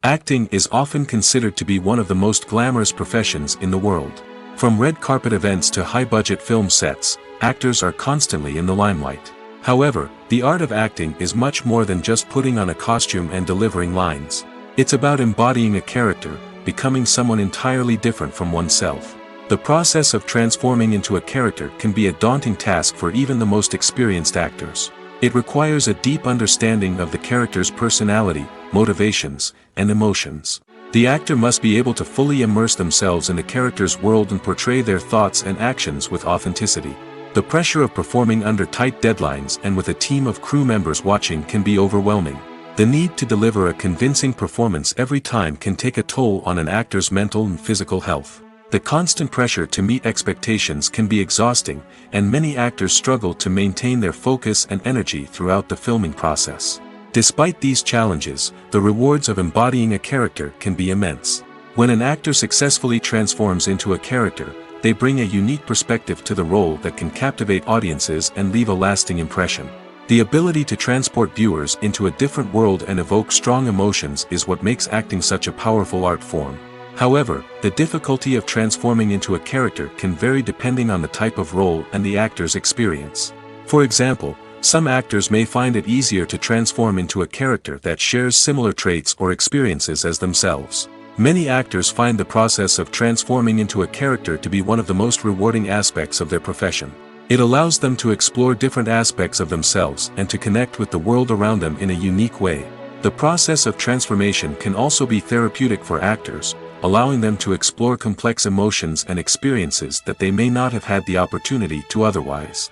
Acting is often considered to be one of the most glamorous professions in the world. From red carpet events to high-budget film sets, actors are constantly in the limelight. However, the art of acting is much more than just putting on a costume and delivering lines. It's about embodying a character, becoming someone entirely different from oneself. The process of transforming into a character can be a daunting task for even the most experienced actors. It requires a deep understanding of the character's personality, motivations, and emotions. The actor must be able to fully immerse themselves in the character's world and portray their thoughts and actions with authenticity. The pressure of performing under tight deadlines and with a team of crew members watching can be overwhelming. The need to deliver a convincing performance every time can take a toll on an actor's mental and physical health. The constant pressure to meet expectations can be exhausting, and many actors struggle to maintain their focus and energy throughout the filming process. Despite these challenges, the rewards of embodying a character can be immense. When an actor successfully transforms into a character, they bring a unique perspective to the role that can captivate audiences and leave a lasting impression. The ability to transport viewers into a different world and evoke strong emotions is what makes acting such a powerful art form. However, the difficulty of transforming into a character can vary depending on the type of role and the actor's experience. For example, some actors may find it easier to transform into a character that shares similar traits or experiences as themselves. Many actors find the process of transforming into a character to be one of the most rewarding aspects of their profession. It allows them to explore different aspects of themselves and to connect with the world around them in a unique way. The process of transformation can also be therapeutic for actors, allowing them to explore complex emotions and experiences that they may not have had the opportunity to otherwise.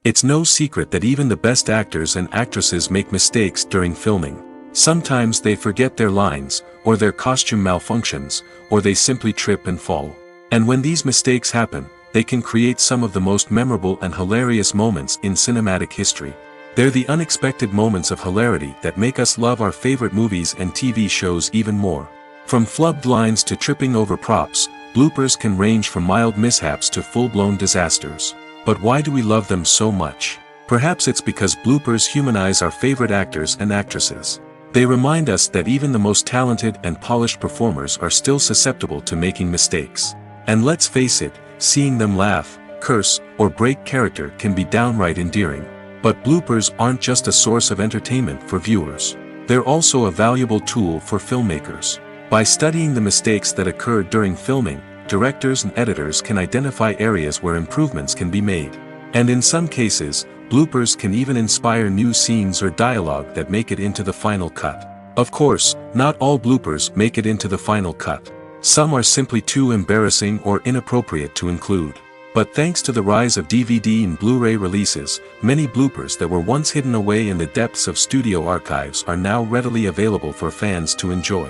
It's no secret that even the best actors and actresses make mistakes during filming. Sometimes they forget their lines, or their costume malfunctions, or they simply trip and fall. And when these mistakes happen, they can create some of the most memorable and hilarious moments in cinematic history. They're the unexpected moments of hilarity that make us love our favorite movies and TV shows even more. From flubbed lines to tripping over props, bloopers can range from mild mishaps to full-blown disasters. But why do we love them so much? Perhaps it's because bloopers humanize our favorite actors and actresses. They remind us that even the most talented and polished performers are still susceptible to making mistakes. And let's face it, seeing them laugh, curse, or break character can be downright endearing. But bloopers aren't just a source of entertainment for viewers. They're also a valuable tool for filmmakers. By studying the mistakes that occur during filming, directors and editors can identify areas where improvements can be made. And in some cases, bloopers can even inspire new scenes or dialogue that make it into the final cut. Of course, not all bloopers make it into the final cut. Some are simply too embarrassing or inappropriate to include. But thanks to the rise of DVD and Blu-ray releases, many bloopers that were once hidden away in the depths of studio archives are now readily available for fans to enjoy.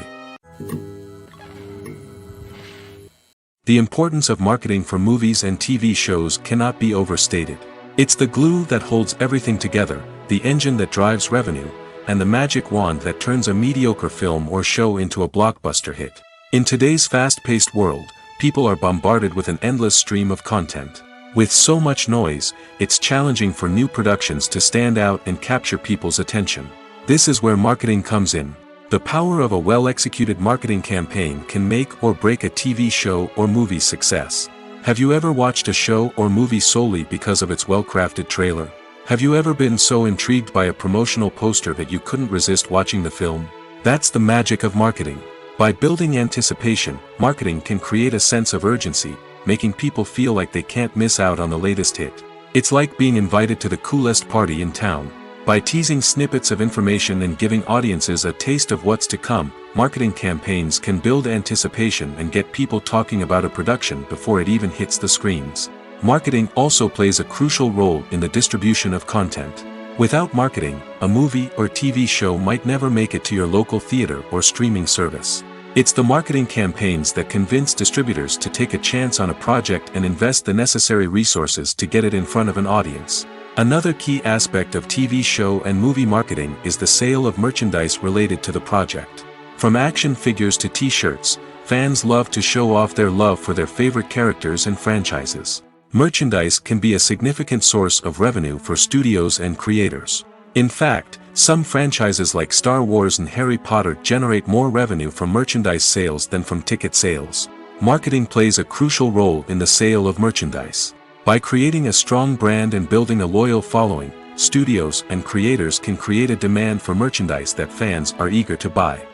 The importance of marketing for movies and TV shows cannot be overstated. It's the glue that holds everything together, the engine that drives revenue, and the magic wand that turns a mediocre film or show into a blockbuster hit. In today's fast-paced world, people are bombarded with an endless stream of content. With so much noise, it's challenging for new productions to stand out and capture people's attention. This is where marketing comes in. The power of a well-executed marketing campaign can make or break a TV show or movie's success. Have you ever watched a show or movie solely because of its well-crafted trailer? Have you ever been so intrigued by a promotional poster that you couldn't resist watching the film? That's the magic of marketing. By building anticipation, marketing can create a sense of urgency, making people feel like they can't miss out on the latest hit. It's like being invited to the coolest party in town. By teasing snippets of information and giving audiences a taste of what's to come, marketing campaigns can build anticipation and get people talking about a production before it even hits the screens. Marketing also plays a crucial role in the distribution of content. Without marketing, a movie or TV show might never make it to your local theater or streaming service. It's the marketing campaigns that convince distributors to take a chance on a project and invest the necessary resources to get it in front of an audience. Another key aspect of TV show and movie marketing is the sale of merchandise related to the project. From action figures to t-shirts, fans love to show off their love for their favorite characters and franchises. Merchandise can be a significant source of revenue for studios and creators. In fact, some franchises like Star Wars and Harry Potter generate more revenue from merchandise sales than from ticket sales. Marketing plays a crucial role in the sale of merchandise. By creating a strong brand and building a loyal following, studios and creators can create a demand for merchandise that fans are eager to buy.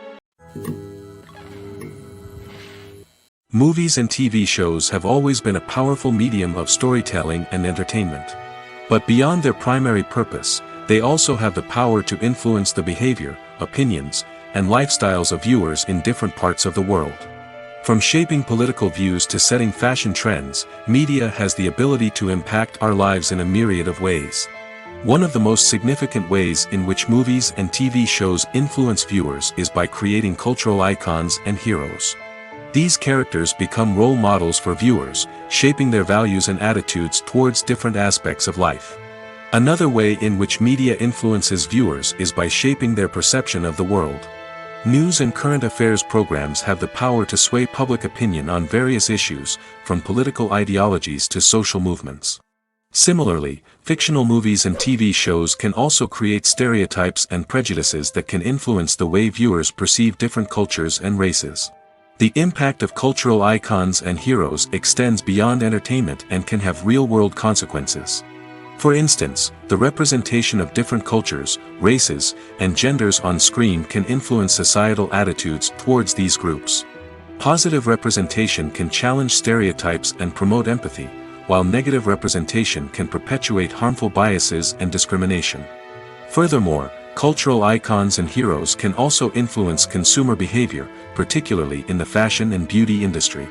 Movies and TV shows have always been a powerful medium of storytelling and entertainment. But beyond their primary purpose, they also have the power to influence the behavior, opinions, and lifestyles of viewers in different parts of the world. From shaping political views to setting fashion trends, media has the ability to impact our lives in a myriad of ways. One of the most significant ways in which movies and TV shows influence viewers is by creating cultural icons and heroes. These characters become role models for viewers, shaping their values and attitudes towards different aspects of life. Another way in which media influences viewers is by shaping their perception of the world. News and current affairs programs have the power to sway public opinion on various issues, from political ideologies to social movements. Similarly, fictional movies and TV shows can also create stereotypes and prejudices that can influence the way viewers perceive different cultures and races. The impact of cultural icons and heroes extends beyond entertainment and can have real-world consequences. For instance, the representation of different cultures, races, and genders on screen can influence societal attitudes towards these groups. Positive representation can challenge stereotypes and promote empathy, while negative representation can perpetuate harmful biases and discrimination. Furthermore, cultural icons and heroes can also influence consumer behavior, particularly in the fashion and beauty industry.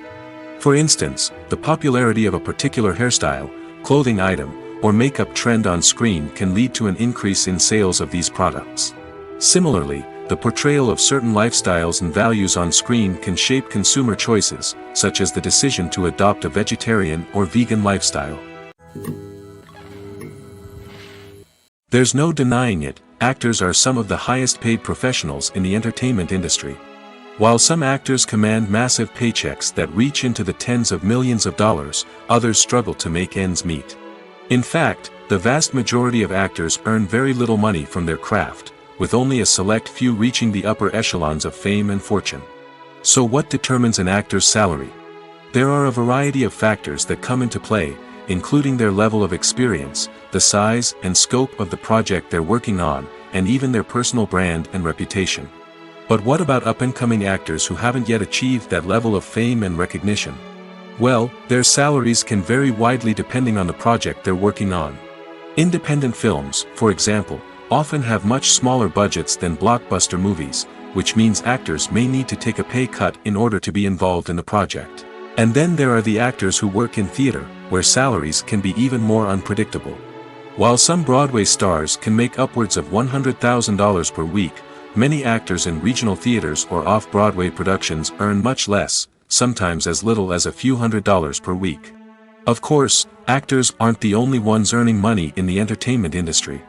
For instance, the popularity of a particular hairstyle, clothing item, or makeup trend on screen can lead to an increase in sales of these products. Similarly, the portrayal of certain lifestyles and values on screen can shape consumer choices, such as the decision to adopt a vegetarian or vegan lifestyle. There's no denying it, actors are some of the highest paid professionals in the entertainment industry. While some actors command massive paychecks that reach into the tens of millions of dollars, others struggle to make ends meet. In fact, the vast majority of actors earn very little money from their craft, with only a select few reaching the upper echelons of fame and fortune. So what determines an actor's salary? There are a variety of factors that come into play, including their level of experience, the size and scope of the project they're working on, and even their personal brand and reputation. But what about up-and-coming actors who haven't yet achieved that level of fame and recognition? Well, their salaries can vary widely depending on the project they're working on. Independent films, for example, often have much smaller budgets than blockbuster movies, which means actors may need to take a pay cut in order to be involved in the project. And then there are the actors who work in theater, where salaries can be even more unpredictable. While some Broadway stars can make upwards of $100,000 per week, many actors in regional theaters or off-Broadway productions earn much less, sometimes as little as a few $100s per week. Of course, actors aren't the only ones earning money in the entertainment industry.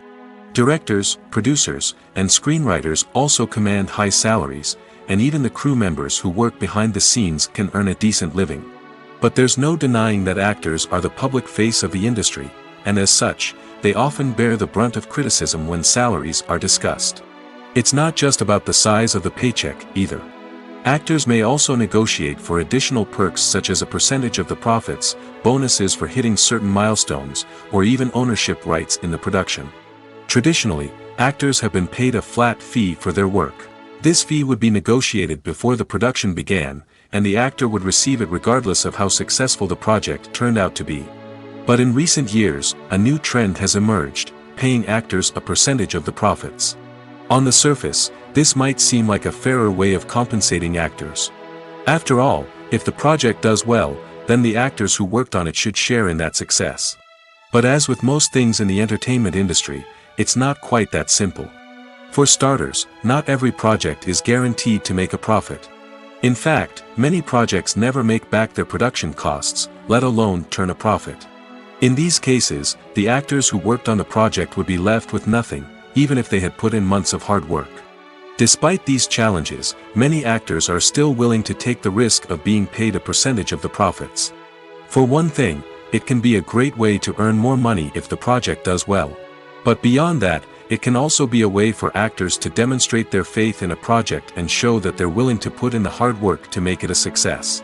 Directors, producers, and screenwriters also command high salaries, and even the crew members who work behind the scenes can earn a decent living. But there's no denying that actors are the public face of the industry, and as such, they often bear the brunt of criticism when salaries are discussed. It's not just about the size of the paycheck, either. Actors may also negotiate for additional perks such as a percentage of the profits, bonuses for hitting certain milestones, or even ownership rights in the production. Traditionally, actors have been paid a flat fee for their work. This fee would be negotiated before the production began, and the actor would receive it regardless of how successful the project turned out to be. But in recent years, a new trend has emerged, paying actors a percentage of the profits. On the surface, this might seem like a fairer way of compensating actors. After all, if the project does well, then the actors who worked on it should share in that success. But as with most things in the entertainment industry, it's not quite that simple. For starters, not every project is guaranteed to make a profit. In fact, many projects never make back their production costs, let alone turn a profit. In these cases, the actors who worked on the project would be left with nothing, even if they had put in months of hard work. Despite these challenges, many actors are still willing to take the risk of being paid a percentage of the profits. For one thing, it can be a great way to earn more money if the project does well. But beyond that, it can also be a way for actors to demonstrate their faith in a project and show that they're willing to put in the hard work to make it a success.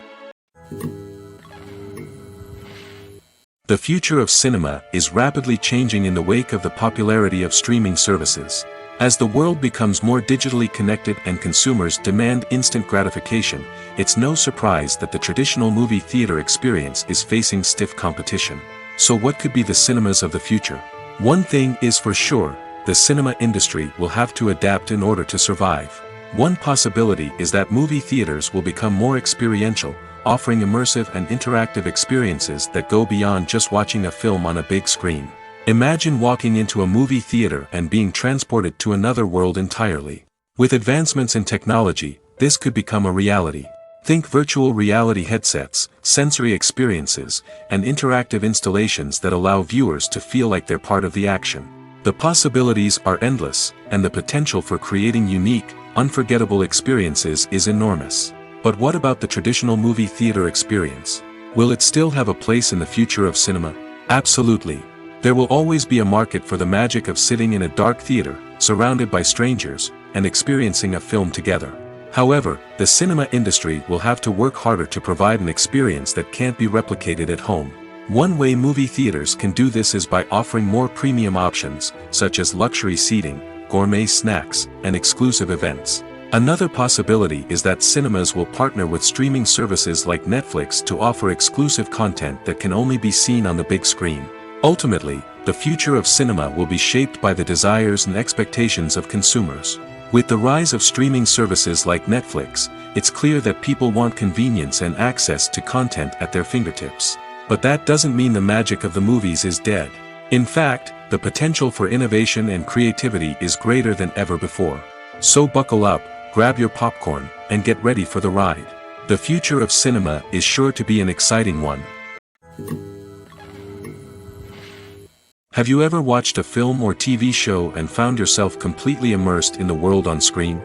The future of cinema is rapidly changing in the wake of the popularity of streaming services. As the world becomes more digitally connected and consumers demand instant gratification, it's no surprise that the traditional movie theater experience is facing stiff competition. So what could be the cinemas of the future? One thing is for sure, the cinema industry will have to adapt in order to survive. One possibility is that movie theaters will become more experiential, offering immersive and interactive experiences that go beyond just watching a film on a big screen. Imagine walking into a movie theater and being transported to another world entirely. With advancements in technology, this could become a reality. Think virtual reality headsets, sensory experiences, and interactive installations that allow viewers to feel like they're part of the action. The possibilities are endless, and the potential for creating unique, unforgettable experiences is enormous. But what about the traditional movie theater experience? Will it still have a place in the future of cinema? Absolutely. There will always be a market for the magic of sitting in a dark theater, surrounded by strangers, and experiencing a film together. However, the cinema industry will have to work harder to provide an experience that can't be replicated at home. One way movie theaters can do this is by offering more premium options, such as luxury seating, gourmet snacks, and exclusive events. Another possibility is that cinemas will partner with streaming services like Netflix to offer exclusive content that can only be seen on the big screen. Ultimately, the future of cinema will be shaped by the desires and expectations of consumers. With the rise of streaming services like Netflix, it's clear that people want convenience and access to content at their fingertips. But that doesn't mean the magic of the movies is dead. In fact, the potential for innovation and creativity is greater than ever before. So buckle up, grab your popcorn, and get ready for the ride. The future of cinema is sure to be an exciting one. Have you ever watched a film or TV show and found yourself completely immersed in the world on screen?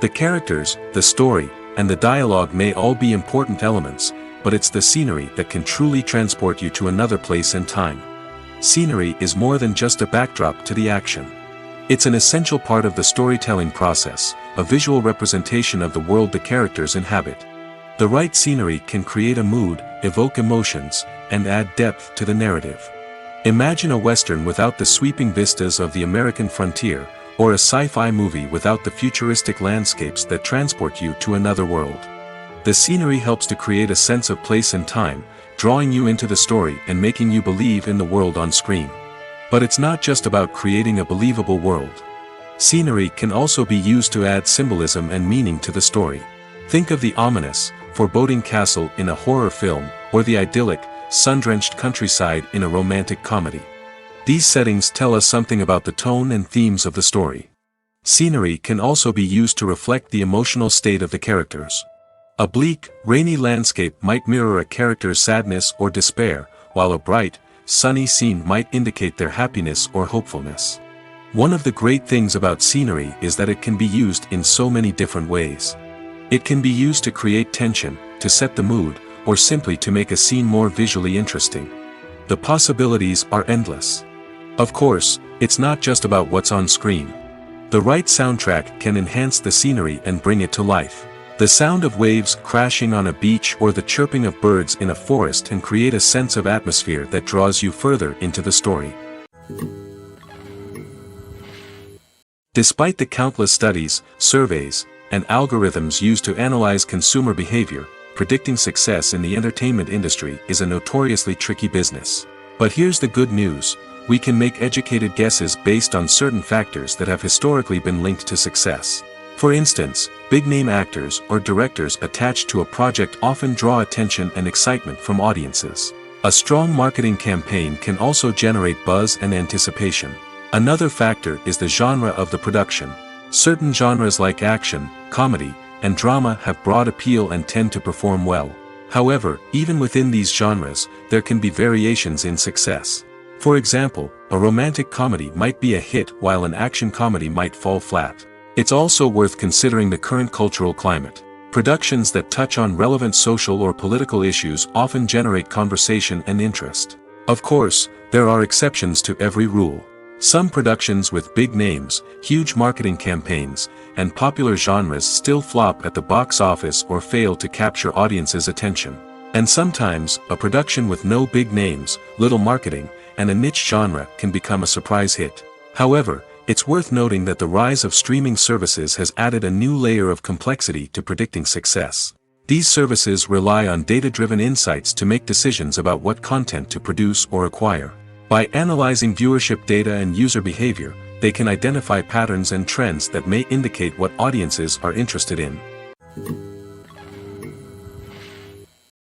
The characters, the story, and the dialogue may all be important elements, but it's the scenery that can truly transport you to another place and time. Scenery is more than just a backdrop to the action. It's an essential part of the storytelling process, a visual representation of the world the characters inhabit. The right scenery can create a mood, evoke emotions, and add depth to the narrative. Imagine a Western without the sweeping vistas of the American frontier, or a sci-fi movie without the futuristic landscapes that transport you to another world. The scenery helps to create a sense of place and time, drawing you into the story and making you believe in the world on screen. But it's not just about creating a believable world. Scenery can also be used to add symbolism and meaning to the story. Think of the ominous, foreboding castle in a horror film, or the idyllic, sun-drenched countryside in a romantic comedy. These settings tell us something about the tone and themes of the story. Scenery can also be used to reflect the emotional state of the characters. A bleak, rainy landscape might mirror a character's sadness or despair, while a bright, sunny scene might indicate their happiness or hopefulness. One of the great things about scenery is that it can be used in so many different ways. It can be used to create tension, to set the mood, or simply to make a scene more visually interesting. The possibilities are endless. Of course, it's not just about what's on screen. The right soundtrack can enhance the scenery and bring it to life. The sound of waves crashing on a beach or the chirping of birds in a forest can create a sense of atmosphere that draws you further into the story. Despite the countless studies, surveys, and algorithms used to analyze consumer behavior, predicting success in the entertainment industry is a notoriously tricky business. But here's the good news: we can make educated guesses based on certain factors that have historically been linked to success. For instance, big-name actors or directors attached to a project often draw attention and excitement from audiences. A strong marketing campaign can also generate buzz and anticipation. Another factor is the genre of the production. Certain genres like action, comedy, and drama have broad appeal and tend to perform well. However, even within these genres, there can be variations in success. For example, a romantic comedy might be a hit while an action comedy might fall flat. It's also worth considering the current cultural climate. Productions that touch on relevant social or political issues often generate conversation and interest. Of course, there are exceptions to every rule. Some productions with big names, huge marketing campaigns, and popular genres still flop at the box office or fail to capture audiences' attention. And sometimes, a production with no big names, little marketing, and a niche genre can become a surprise hit. However, it's worth noting that the rise of streaming services has added a new layer of complexity to predicting success. These services rely on data-driven insights to make decisions about what content to produce or acquire. By analyzing viewership data and user behavior, they can identify patterns and trends that may indicate what audiences are interested in.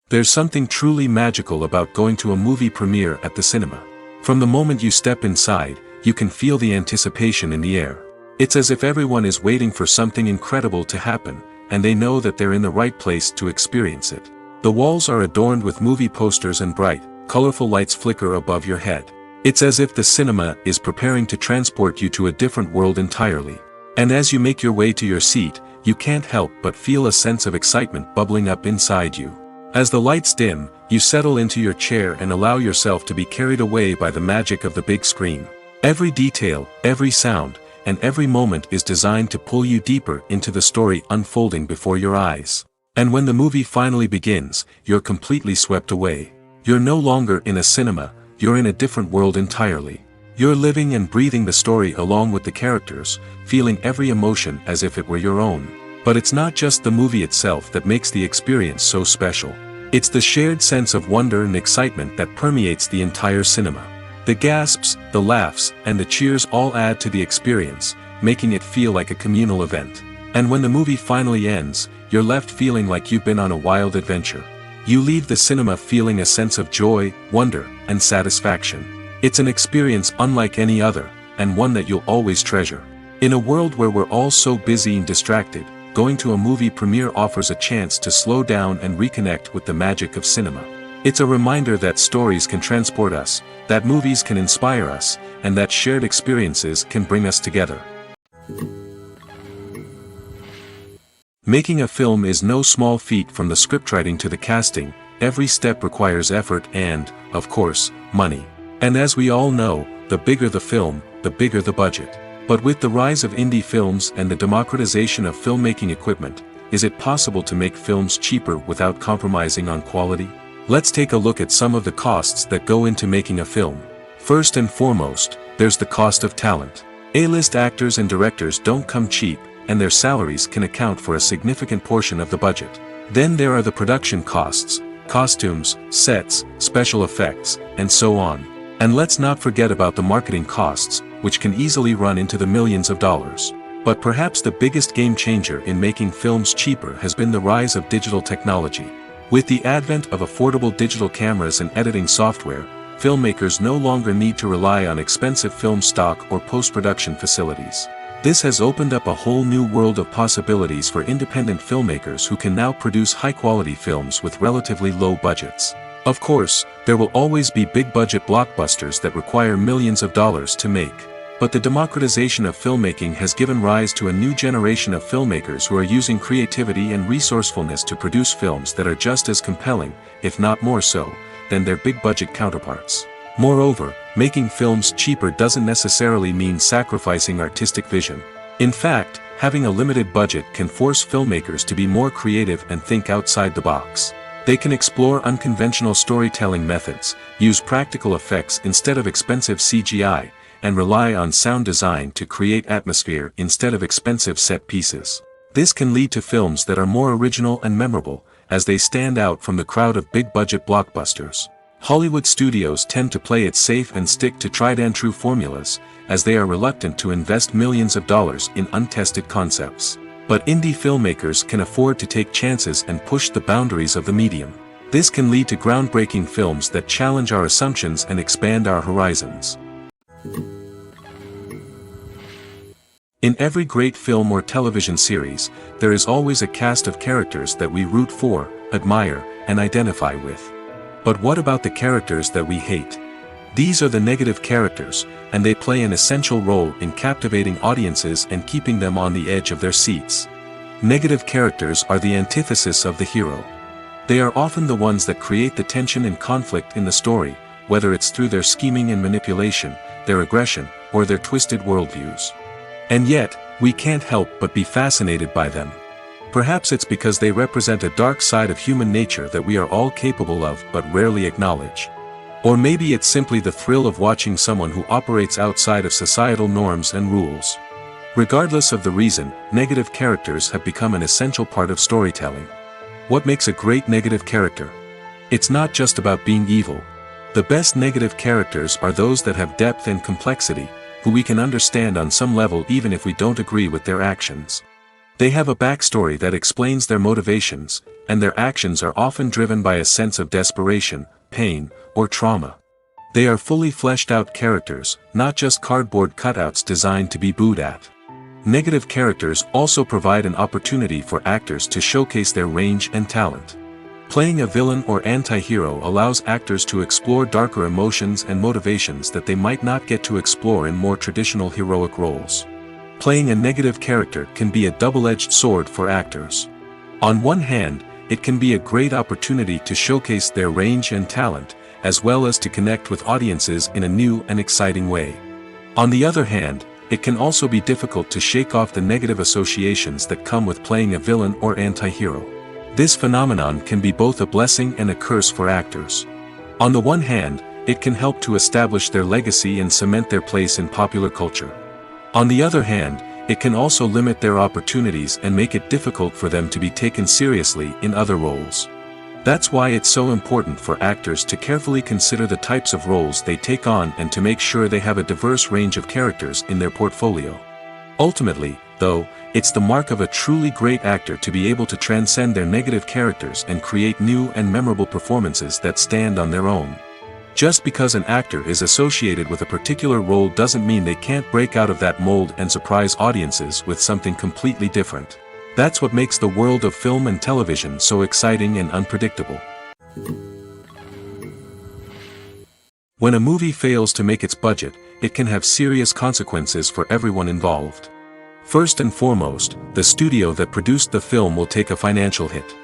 There's something truly magical about going to a movie premiere at the cinema. From the moment you step inside, you can feel the anticipation in the air. It's as if everyone is waiting for something incredible to happen, and they know that they're in the right place to experience it. The walls are adorned with movie posters and bright, colorful lights flicker above your head. It's as if the cinema is preparing to transport you to a different world entirely. And as you make your way to your seat, you can't help but feel a sense of excitement bubbling up inside you. As the lights dim, you settle into your chair and allow yourself to be carried away by the magic of the big screen. Every detail, every sound, and every moment is designed to pull you deeper into the story unfolding before your eyes. And when the movie finally begins, you're completely swept away. You're no longer in a cinema, you're in a different world entirely. You're living and breathing the story along with the characters, feeling every emotion as if it were your own. But it's not just the movie itself that makes the experience so special. It's the shared sense of wonder and excitement that permeates the entire cinema. The gasps, the laughs, and the cheers all add to the experience, making it feel like a communal event. And when the movie finally ends, you're left feeling like you've been on a wild adventure. You leave the cinema feeling a sense of joy, wonder, and satisfaction. It's an experience unlike any other, and one that you'll always treasure. In a world where we're all so busy and distracted, going to a movie premiere offers a chance to slow down and reconnect with the magic of cinema. It's a reminder that stories can transport us, that movies can inspire us, and that shared experiences can bring us together. Making a film is no small feat. From the scriptwriting to the casting, every step requires effort and, of course, money. And as we all know, the bigger the film, the bigger the budget. But with the rise of indie films and the democratization of filmmaking equipment, is it possible to make films cheaper without compromising on quality? Let's take a look at some of the costs that go into making a film. First and foremost, there's the cost of talent. A-list actors and directors don't come cheap, and their salaries can account for a significant portion of the budget. Then there are the production costs, costumes, sets, special effects, and so on. And let's not forget about the marketing costs, which can easily run into the millions of dollars. But perhaps the biggest game changer in making films cheaper has been the rise of digital technology. With the advent of affordable digital cameras and editing software, filmmakers no longer need to rely on expensive film stock or post-production facilities. This has opened up a whole new world of possibilities for independent filmmakers who can now produce high-quality films with relatively low budgets. Of course, there will always be big-budget blockbusters that require millions of dollars to make. But the democratization of filmmaking has given rise to a new generation of filmmakers who are using creativity and resourcefulness to produce films that are just as compelling, if not more so, than their big-budget counterparts. Moreover, making films cheaper doesn't necessarily mean sacrificing artistic vision. In fact, having a limited budget can force filmmakers to be more creative and think outside the box. They can explore unconventional storytelling methods, use practical effects instead of expensive CGI, and rely on sound design to create atmosphere instead of expensive set pieces. This can lead to films that are more original and memorable, as they stand out from the crowd of big-budget blockbusters. Hollywood studios tend to play it safe and stick to tried-and-true formulas, as they are reluctant to invest millions of dollars in untested concepts. But indie filmmakers can afford to take chances and push the boundaries of the medium. This can lead to groundbreaking films that challenge our assumptions and expand our horizons. In every great film or television series, there is always a cast of characters that we root for, admire, and identify with. But what about the characters that we hate? These are the negative characters, and they play an essential role in captivating audiences and keeping them on the edge of their seats. Negative characters are the antithesis of the hero. They are often the ones that create the tension and conflict in the story, whether it's through their scheming and manipulation, their aggression, or their twisted worldviews. And yet, we can't help but be fascinated by them. Perhaps it's because they represent a dark side of human nature that we are all capable of but rarely acknowledge. Or maybe it's simply the thrill of watching someone who operates outside of societal norms and rules. Regardless of the reason, negative characters have become an essential part of storytelling. What makes a great negative character? It's not just about being evil. The best negative characters are those that have depth and complexity, who we can understand on some level even if we don't agree with their actions. They have a backstory that explains their motivations, and their actions are often driven by a sense of desperation, pain, or trauma. They are fully fleshed out characters, not just cardboard cutouts designed to be booed at. Negative characters also provide an opportunity for actors to showcase their range and talent. Playing a villain or anti-hero allows actors to explore darker emotions and motivations that they might not get to explore in more traditional heroic roles. Playing a negative character can be a double-edged sword for actors. On one hand, it can be a great opportunity to showcase their range and talent, as well as to connect with audiences in a new and exciting way. On the other hand, it can also be difficult to shake off the negative associations that come with playing a villain or anti-hero. This phenomenon can be both a blessing and a curse for actors. On the one hand, it can help to establish their legacy and cement their place in popular culture. On the other hand, it can also limit their opportunities and make it difficult for them to be taken seriously in other roles. That's why it's so important for actors to carefully consider the types of roles they take on and to make sure they have a diverse range of characters in their portfolio. Ultimately, though, it's the mark of a truly great actor to be able to transcend their negative characters and create new and memorable performances that stand on their own. Just because an actor is associated with a particular role doesn't mean they can't break out of that mold and surprise audiences with something completely different. That's what makes the world of film and television so exciting and unpredictable. When a movie fails to make its budget, it can have serious consequences for everyone involved. First and foremost, the studio that produced the film will take a financial hit.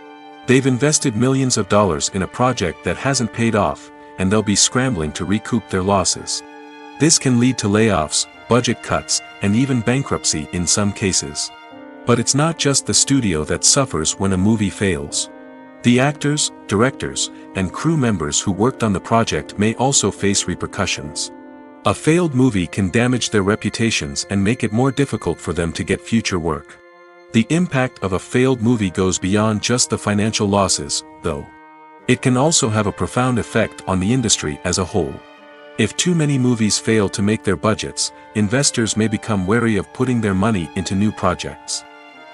They've invested millions of dollars in a project that hasn't paid off, and they'll be scrambling to recoup their losses. This can lead to layoffs, budget cuts, and even bankruptcy in some cases. But it's not just the studio that suffers when a movie fails. The actors, directors, and crew members who worked on the project may also face repercussions. A failed movie can damage their reputations and make it more difficult for them to get future work. The impact of a failed movie goes beyond just the financial losses, though. It can also have a profound effect on the industry as a whole. If too many movies fail to make their budgets, investors may become wary of putting their money into new projects.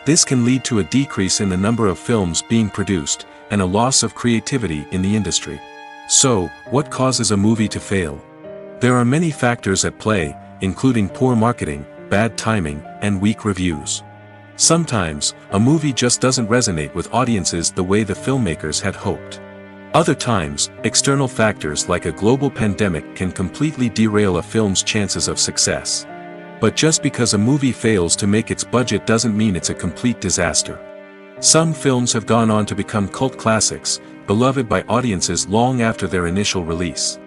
This can lead to a decrease in the number of films being produced, and a loss of creativity in the industry. So, what causes a movie to fail? There are many factors at play, including poor marketing, bad timing, and weak reviews. Sometimes, a movie just doesn't resonate with audiences the way the filmmakers had hoped. Other times, external factors like a global pandemic can completely derail a film's chances of success. But just because a movie fails to make its budget doesn't mean it's a complete disaster. Some films have gone on to become cult classics, beloved by audiences long after their initial release.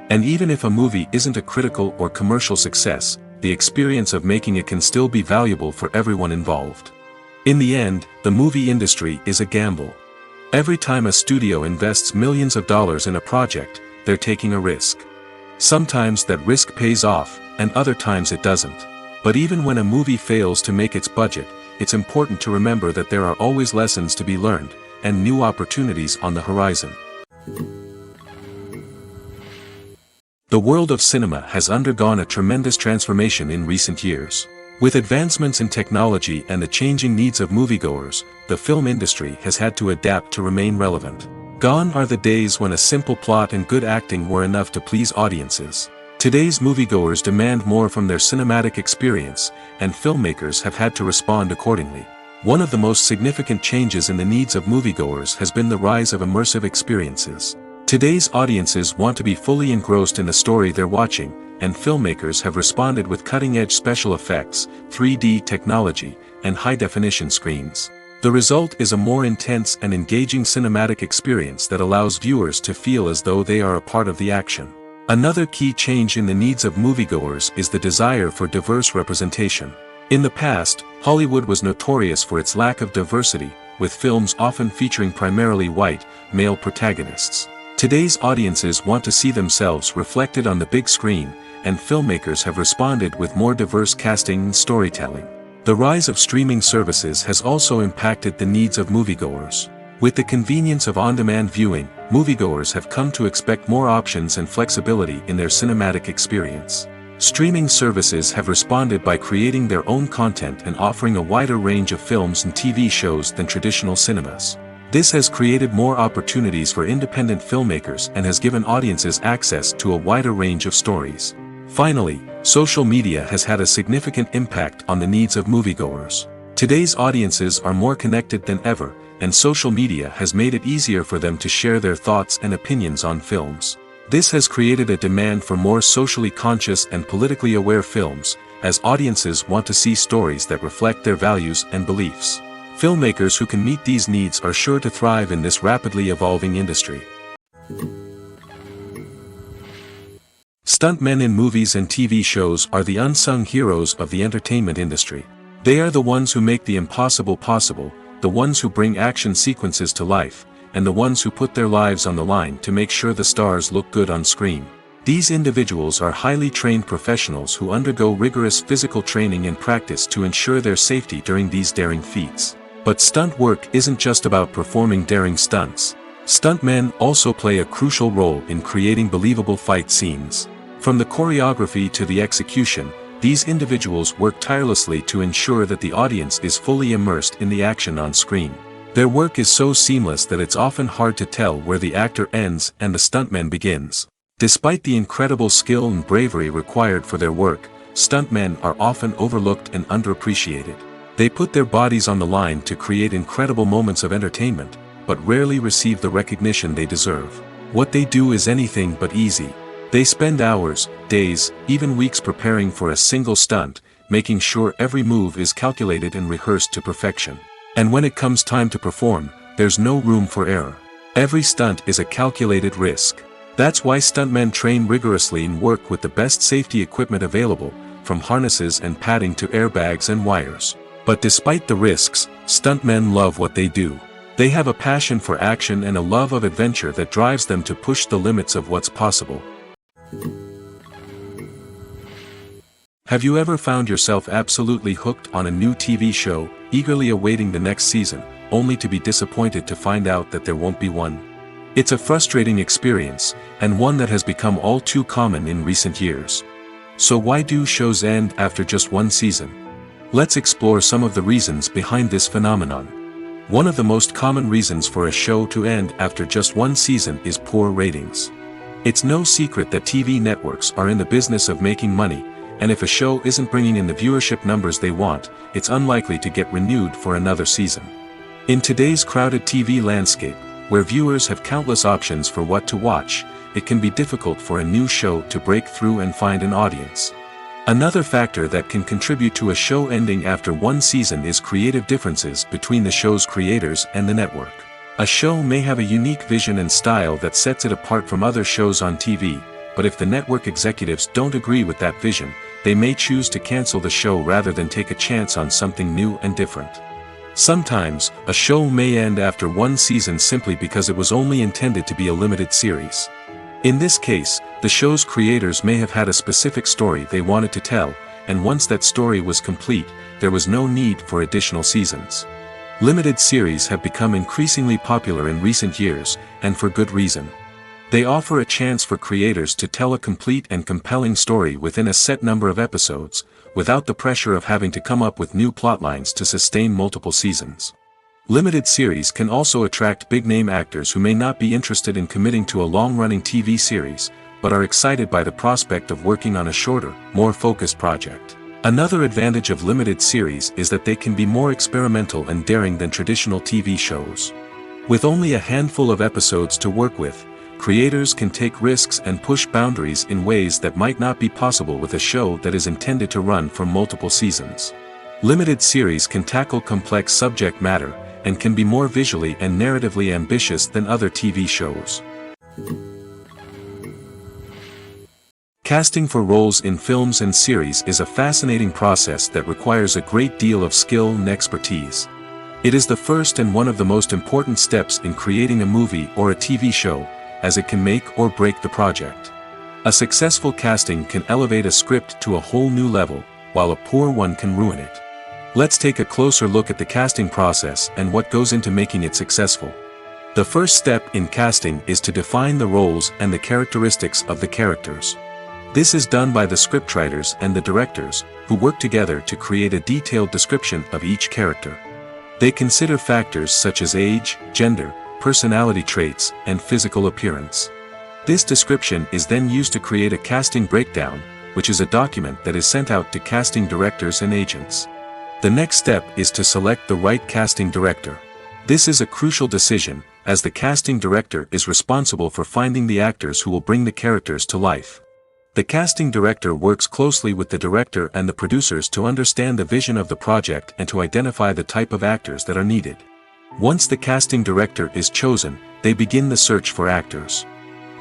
And even if a movie isn't a critical or commercial success, the experience of making it can still be valuable for everyone involved. In the end, the movie industry is a gamble. Every time a studio invests millions of dollars in a project, they're taking a risk. Sometimes that risk pays off, and other times it doesn't. But even when a movie fails to make its budget, it's important to remember that there are always lessons to be learned, and new opportunities on the horizon. The world of cinema has undergone a tremendous transformation in recent years. With advancements in technology and the changing needs of moviegoers, the film industry has had to adapt to remain relevant. Gone are the days when a simple plot and good acting were enough to please audiences. Today's moviegoers demand more from their cinematic experience, and filmmakers have had to respond accordingly. One of the most significant changes in the needs of moviegoers has been the rise of immersive experiences. Today's audiences want to be fully engrossed in the story they're watching, and filmmakers have responded with cutting-edge special effects, 3D technology, and high-definition screens. The result is a more intense and engaging cinematic experience that allows viewers to feel as though they are a part of the action. Another key change in the needs of moviegoers is the desire for diverse representation. In the past, Hollywood was notorious for its lack of diversity, with films often featuring primarily white, male protagonists. Today's audiences want to see themselves reflected on the big screen, and filmmakers have responded with more diverse casting and storytelling. The rise of streaming services has also impacted the needs of moviegoers. With the convenience of on-demand viewing, moviegoers have come to expect more options and flexibility in their cinematic experience. Streaming services have responded by creating their own content and offering a wider range of films and TV shows than traditional cinemas. This has created more opportunities for independent filmmakers and has given audiences access to a wider range of stories. Finally, social media has had a significant impact on the needs of moviegoers. Today's audiences are more connected than ever, and social media has made it easier for them to share their thoughts and opinions on films. This has created a demand for more socially conscious and politically aware films, as audiences want to see stories that reflect their values and beliefs. Filmmakers who can meet these needs are sure to thrive in this rapidly evolving industry. Stuntmen in movies and TV shows are the unsung heroes of the entertainment industry. They are the ones who make the impossible possible, the ones who bring action sequences to life, and the ones who put their lives on the line to make sure the stars look good on screen. These individuals are highly trained professionals who undergo rigorous physical training and practice to ensure their safety during these daring feats. But stunt work isn't just about performing daring stunts. Stuntmen also play a crucial role in creating believable fight scenes. From the choreography to the execution, these individuals work tirelessly to ensure that the audience is fully immersed in the action on screen. Their work is so seamless that it's often hard to tell where the actor ends and the stuntman begins. Despite the incredible skill and bravery required for their work, stuntmen are often overlooked and underappreciated. They put their bodies on the line to create incredible moments of entertainment, but rarely receive the recognition they deserve. What they do is anything but easy. They spend hours, days, even weeks preparing for a single stunt, making sure every move is calculated and rehearsed to perfection. And when it comes time to perform, there's no room for error. Every stunt is a calculated risk. That's why stuntmen train rigorously and work with the best safety equipment available, from harnesses and padding to airbags and wires. But despite the risks, stuntmen love what they do. They have a passion for action and a love of adventure that drives them to push the limits of what's possible. Have you ever found yourself absolutely hooked on a new TV show, eagerly awaiting the next season, only to be disappointed to find out that there won't be one? It's a frustrating experience, and one that has become all too common in recent years. So why do shows end after just one season? Let's explore some of the reasons behind this phenomenon. One of the most common reasons for a show to end after just one season is poor ratings. It's no secret that TV networks are in the business of making money, and if a show isn't bringing in the viewership numbers they want, it's unlikely to get renewed for another season. In today's crowded TV landscape, where viewers have countless options for what to watch, it can be difficult for a new show to break through and find an audience. Another factor that can contribute to a show ending after one season is creative differences between the show's creators and the network. A show may have a unique vision and style that sets it apart from other shows on TV, but if the network executives don't agree with that vision, they may choose to cancel the show rather than take a chance on something new and different. Sometimes, a show may end after one season simply because it was only intended to be a limited series. In this case, the show's creators may have had a specific story they wanted to tell, and once that story was complete, there was no need for additional seasons. Limited series have become increasingly popular in recent years, and for good reason. They offer a chance for creators to tell a complete and compelling story within a set number of episodes, without the pressure of having to come up with new plotlines to sustain multiple seasons. Limited series can also attract big-name actors who may not be interested in committing to a long-running TV series, but are excited by the prospect of working on a shorter, more focused project. Another advantage of limited series is that they can be more experimental and daring than traditional TV shows. With only a handful of episodes to work with, creators can take risks and push boundaries in ways that might not be possible with a show that is intended to run for multiple seasons. Limited series can tackle complex subject matter, and can be more visually and narratively ambitious than other TV shows. Casting for roles in films and series is a fascinating process that requires a great deal of skill and expertise. It is the first and one of the most important steps in creating a movie or a TV show, as it can make or break the project. A successful casting can elevate a script to a whole new level, while a poor one can ruin it. Let's take a closer look at the casting process and what goes into making it successful. The first step in casting is to define the roles and the characteristics of the characters. This is done by the scriptwriters and the directors, who work together to create a detailed description of each character. They consider factors such as age, gender, personality traits, and physical appearance. This description is then used to create a casting breakdown, which is a document that is sent out to casting directors and agents. The next step is to select the right casting director. This is a crucial decision, as the casting director is responsible for finding the actors who will bring the characters to life. The casting director works closely with the director and the producers to understand the vision of the project and to identify the type of actors that are needed. Once the casting director is chosen, they begin the search for actors.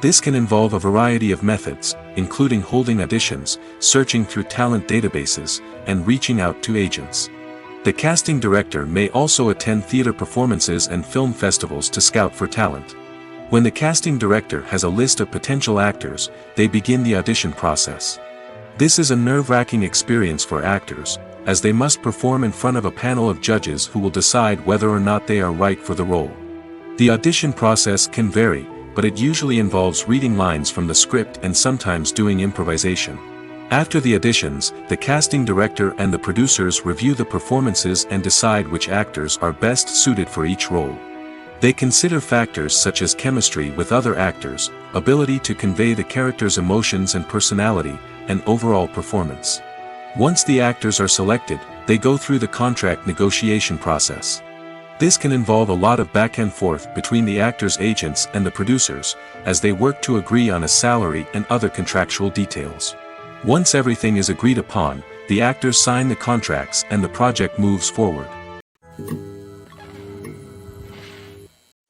This can involve a variety of methods, including holding auditions, searching through talent databases, and reaching out to agents. The casting director may also attend theater performances and film festivals to scout for talent. When the casting director has a list of potential actors, they begin the audition process. This is a nerve-wracking experience for actors, as they must perform in front of a panel of judges who will decide whether or not they are right for the role. The audition process can vary, but it usually involves reading lines from the script and sometimes doing improvisation. After the auditions, the casting director and the producers review the performances and decide which actors are best suited for each role. They consider factors such as chemistry with other actors, ability to convey the character's emotions and personality, and overall performance. Once the actors are selected, they go through the contract negotiation process. This can involve a lot of back and forth between the actors' agents and the producers, as they work to agree on a salary and other contractual details. Once everything is agreed upon, the actors sign the contracts and the project moves forward.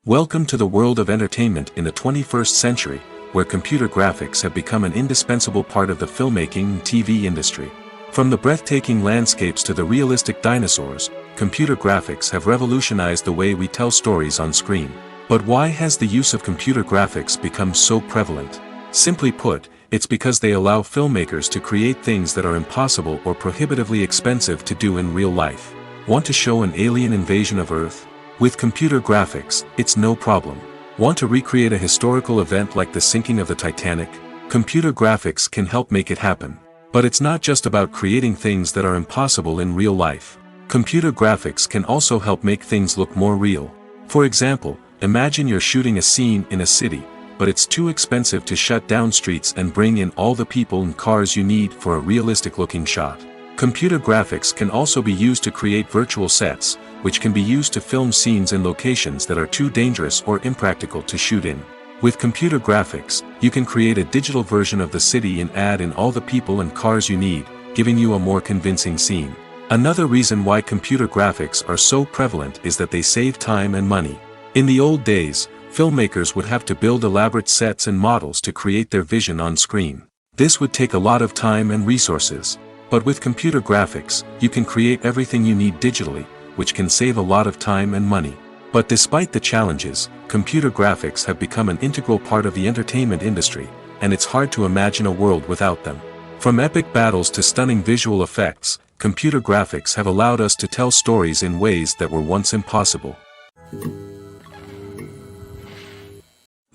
Welcome to the world of entertainment in the 21st century, where computer graphics have become an indispensable part of the filmmaking and TV industry. From the breathtaking landscapes to the realistic dinosaurs, computer graphics have revolutionized the way we tell stories on screen. But why has the use of computer graphics become so prevalent? Simply put, it's because they allow filmmakers to create things that are impossible or prohibitively expensive to do in real life. Want to show an alien invasion of Earth? With computer graphics, it's no problem. Want to recreate a historical event like the sinking of the Titanic? Computer graphics can help make it happen. But it's not just about creating things that are impossible in real life. Computer graphics can also help make things look more real. For example, imagine you're shooting a scene in a city, but it's too expensive to shut down streets and bring in all the people and cars you need for a realistic-looking shot. Computer graphics can also be used to create virtual sets, which can be used to film scenes in locations that are too dangerous or impractical to shoot in. With computer graphics, you can create a digital version of the city and add in all the people and cars you need, giving you a more convincing scene. Another reason why computer graphics are so prevalent is that they save time and money. In the old days, filmmakers would have to build elaborate sets and models to create their vision on screen. This would take a lot of time and resources. But with computer graphics, you can create everything you need digitally, which can save a lot of time and money. But despite the challenges, computer graphics have become an integral part of the entertainment industry, and it's hard to imagine a world without them. From epic battles to stunning visual effects, computer graphics have allowed us to tell stories in ways that were once impossible.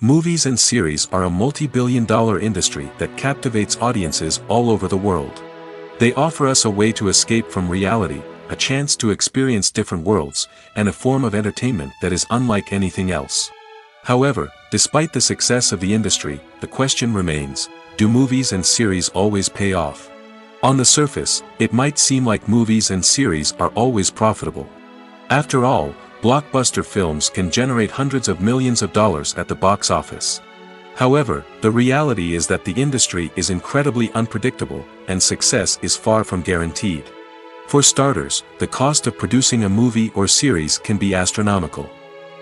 Movies and series are a multi-billion-dollar industry that captivates audiences all over the world. They offer us a way to escape from reality, a chance to experience different worlds, and a form of entertainment that is unlike anything else. However, despite the success of the industry, the question remains, do movies and series always pay off? On the surface, it might seem like movies and series are always profitable. After all, blockbuster films can generate hundreds of millions of dollars at the box office. However, the reality is that the industry is incredibly unpredictable, and success is far from guaranteed. For starters, the cost of producing a movie or series can be astronomical.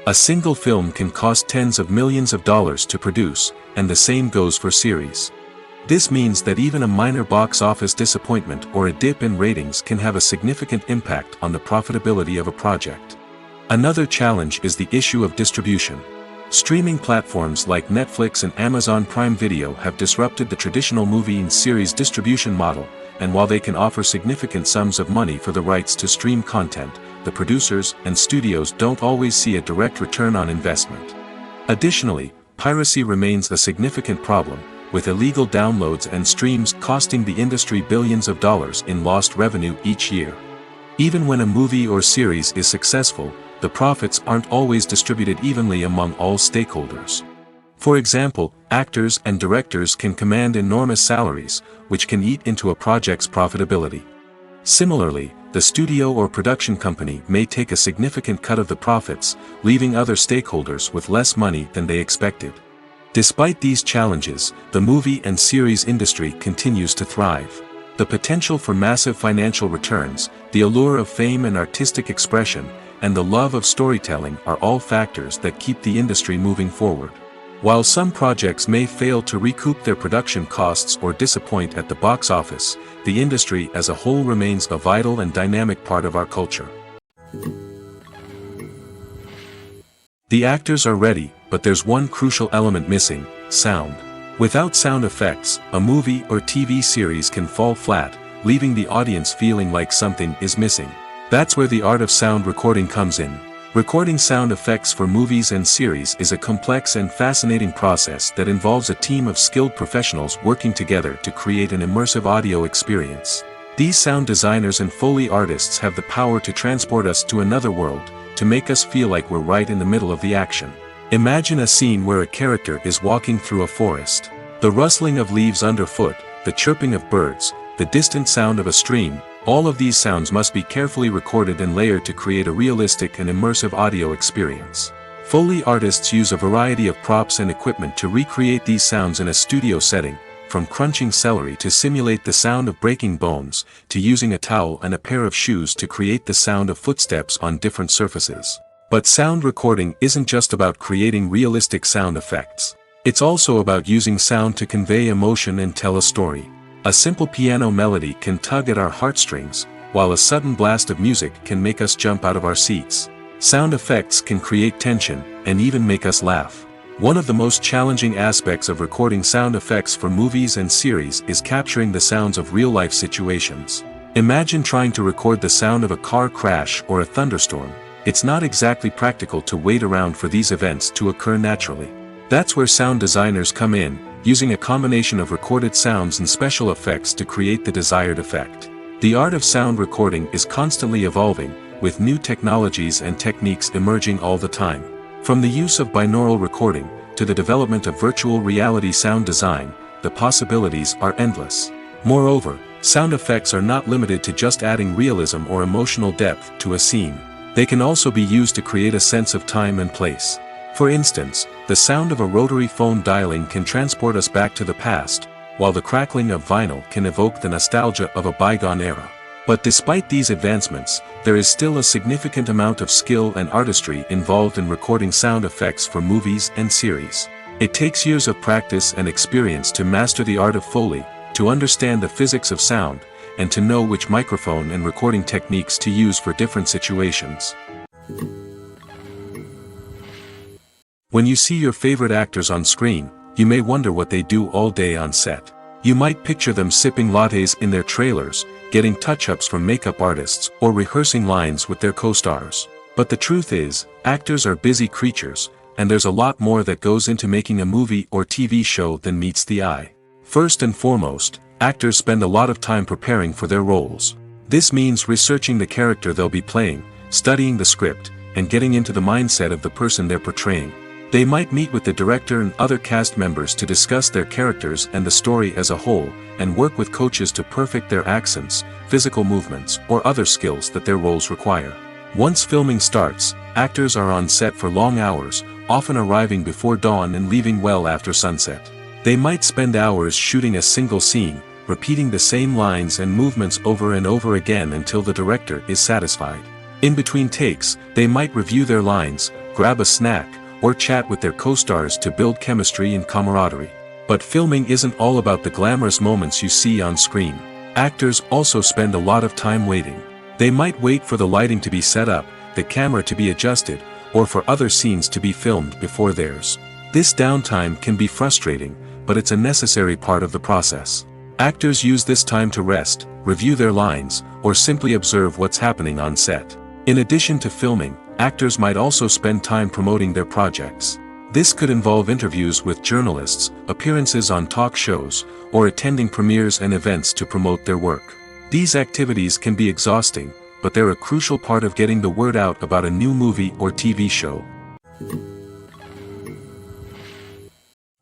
A single film can cost tens of millions of dollars to produce, and the same goes for series. This means that even a minor box office disappointment or a dip in ratings can have a significant impact on the profitability of a project. Another challenge is the issue of distribution. Streaming platforms like Netflix and Amazon Prime Video have disrupted the traditional movie and series distribution model, and while they can offer significant sums of money for the rights to stream content, the producers and studios don't always see a direct return on investment. Additionally, piracy remains a significant problem, with illegal downloads and streams costing the industry billions of dollars in lost revenue each year. Even when a movie or series is successful, the profits aren't always distributed evenly among all stakeholders. For example, actors and directors can command enormous salaries, which can eat into a project's profitability. Similarly, the studio or production company may take a significant cut of the profits, leaving other stakeholders with less money than they expected. Despite these challenges, the movie and series industry continues to thrive. The potential for massive financial returns, the allure of fame and artistic expression, and the love of storytelling are all factors that keep the industry moving forward. While some projects may fail to recoup their production costs or disappoint at the box office, the industry as a whole remains a vital and dynamic part of our culture. The actors are ready, but there's one crucial element missing: sound. Without sound effects, a movie or TV series can fall flat, leaving the audience feeling like something is missing. That's where the art of sound recording comes in. Recording sound effects for movies and series is a complex and fascinating process that involves a team of skilled professionals working together to create an immersive audio experience. These sound designers and Foley artists have the power to transport us to another world, to make us feel like we're right in the middle of the action. Imagine a scene where a character is walking through a forest. The rustling of leaves underfoot, the chirping of birds, the distant sound of a stream, all of these sounds must be carefully recorded and layered to create a realistic and immersive audio experience. Foley artists use a variety of props and equipment to recreate these sounds in a studio setting, from crunching celery to simulate the sound of breaking bones, to using a towel and a pair of shoes to create the sound of footsteps on different surfaces. But sound recording isn't just about creating realistic sound effects. It's also about using sound to convey emotion and tell a story. A simple piano melody can tug at our heartstrings, while a sudden blast of music can make us jump out of our seats. Sound effects can create tension, and even make us laugh. One of the most challenging aspects of recording sound effects for movies and series is capturing the sounds of real-life situations. Imagine trying to record the sound of a car crash or a thunderstorm. It's not exactly practical to wait around for these events to occur naturally. That's where sound designers come in, using a combination of recorded sounds and special effects to create the desired effect. The art of sound recording is constantly evolving, with new technologies and techniques emerging all the time. From the use of binaural recording, to the development of virtual reality sound design, the possibilities are endless. Moreover, sound effects are not limited to just adding realism or emotional depth to a scene. They can also be used to create a sense of time and place. For instance, the sound of a rotary phone dialing can transport us back to the past, while the crackling of vinyl can evoke the nostalgia of a bygone era. But despite these advancements, there is still a significant amount of skill and artistry involved in recording sound effects for movies and series. It takes years of practice and experience to master the art of Foley, to understand the physics of sound, and to know which microphone and recording techniques to use for different situations. When you see your favorite actors on screen, you may wonder what they do all day on set. You might picture them sipping lattes in their trailers, getting touch-ups from makeup artists, or rehearsing lines with their co-stars. But the truth is, actors are busy creatures, and there's a lot more that goes into making a movie or TV show than meets the eye. First and foremost, actors spend a lot of time preparing for their roles. This means researching the character they'll be playing, studying the script, and getting into the mindset of the person they're portraying. They might meet with the director and other cast members to discuss their characters and the story as a whole, and work with coaches to perfect their accents, physical movements, or other skills that their roles require. Once filming starts, actors are on set for long hours, often arriving before dawn and leaving well after sunset. They might spend hours shooting a single scene, repeating the same lines and movements over and over again until the director is satisfied. In between takes, they might review their lines, grab a snack, or chat with their co-stars to build chemistry and camaraderie. But filming isn't all about the glamorous moments you see on screen. Actors also spend a lot of time waiting. They might wait for the lighting to be set up, the camera to be adjusted, or for other scenes to be filmed before theirs. This downtime can be frustrating, but it's a necessary part of the process. Actors use this time to rest, review their lines, or simply observe what's happening on set. In addition to filming, actors might also spend time promoting their projects. This could involve interviews with journalists, appearances on talk shows, or attending premieres and events to promote their work. These activities can be exhausting, but they're a crucial part of getting the word out about a new movie or TV show.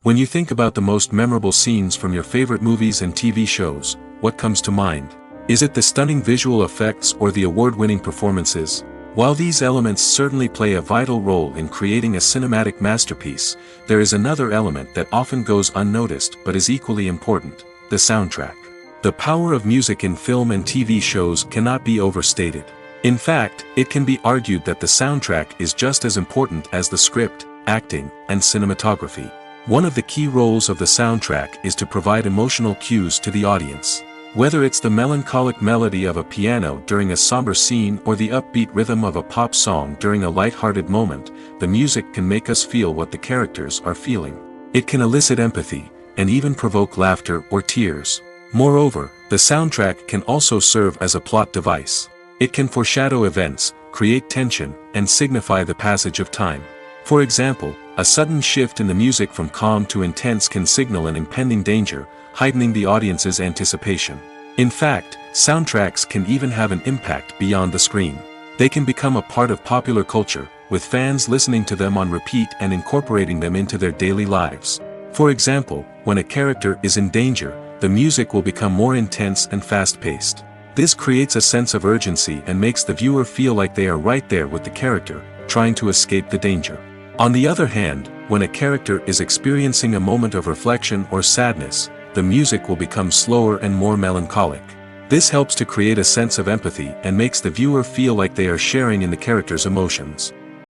When you think about the most memorable scenes from your favorite movies and TV shows, what comes to mind? Is it the stunning visual effects or the award-winning performances? While these elements certainly play a vital role in creating a cinematic masterpiece, there is another element that often goes unnoticed but is equally important: the soundtrack. The power of music in film and TV shows cannot be overstated. In fact, it can be argued that the soundtrack is just as important as the script, acting, and cinematography. One of the key roles of the soundtrack is to provide emotional cues to the audience. Whether it's the melancholic melody of a piano during a somber scene or the upbeat rhythm of a pop song during a light-hearted moment, the music can make us feel what the characters are feeling. It can elicit empathy, and even provoke laughter or tears. Moreover, the soundtrack can also serve as a plot device. It can foreshadow events, create tension, and signify the passage of time. For example, a sudden shift in the music from calm to intense can signal an impending danger, heightening the audience's anticipation. In fact, soundtracks can even have an impact beyond the screen. They can become a part of popular culture, with fans listening to them on repeat and incorporating them into their daily lives. For example, when a character is in danger, the music will become more intense and fast-paced. This creates a sense of urgency and makes the viewer feel like they are right there with the character, trying to escape the danger. On the other hand, when a character is experiencing a moment of reflection or sadness, the music will become slower and more melancholic. This helps to create a sense of empathy and makes the viewer feel like they are sharing in the character's emotions.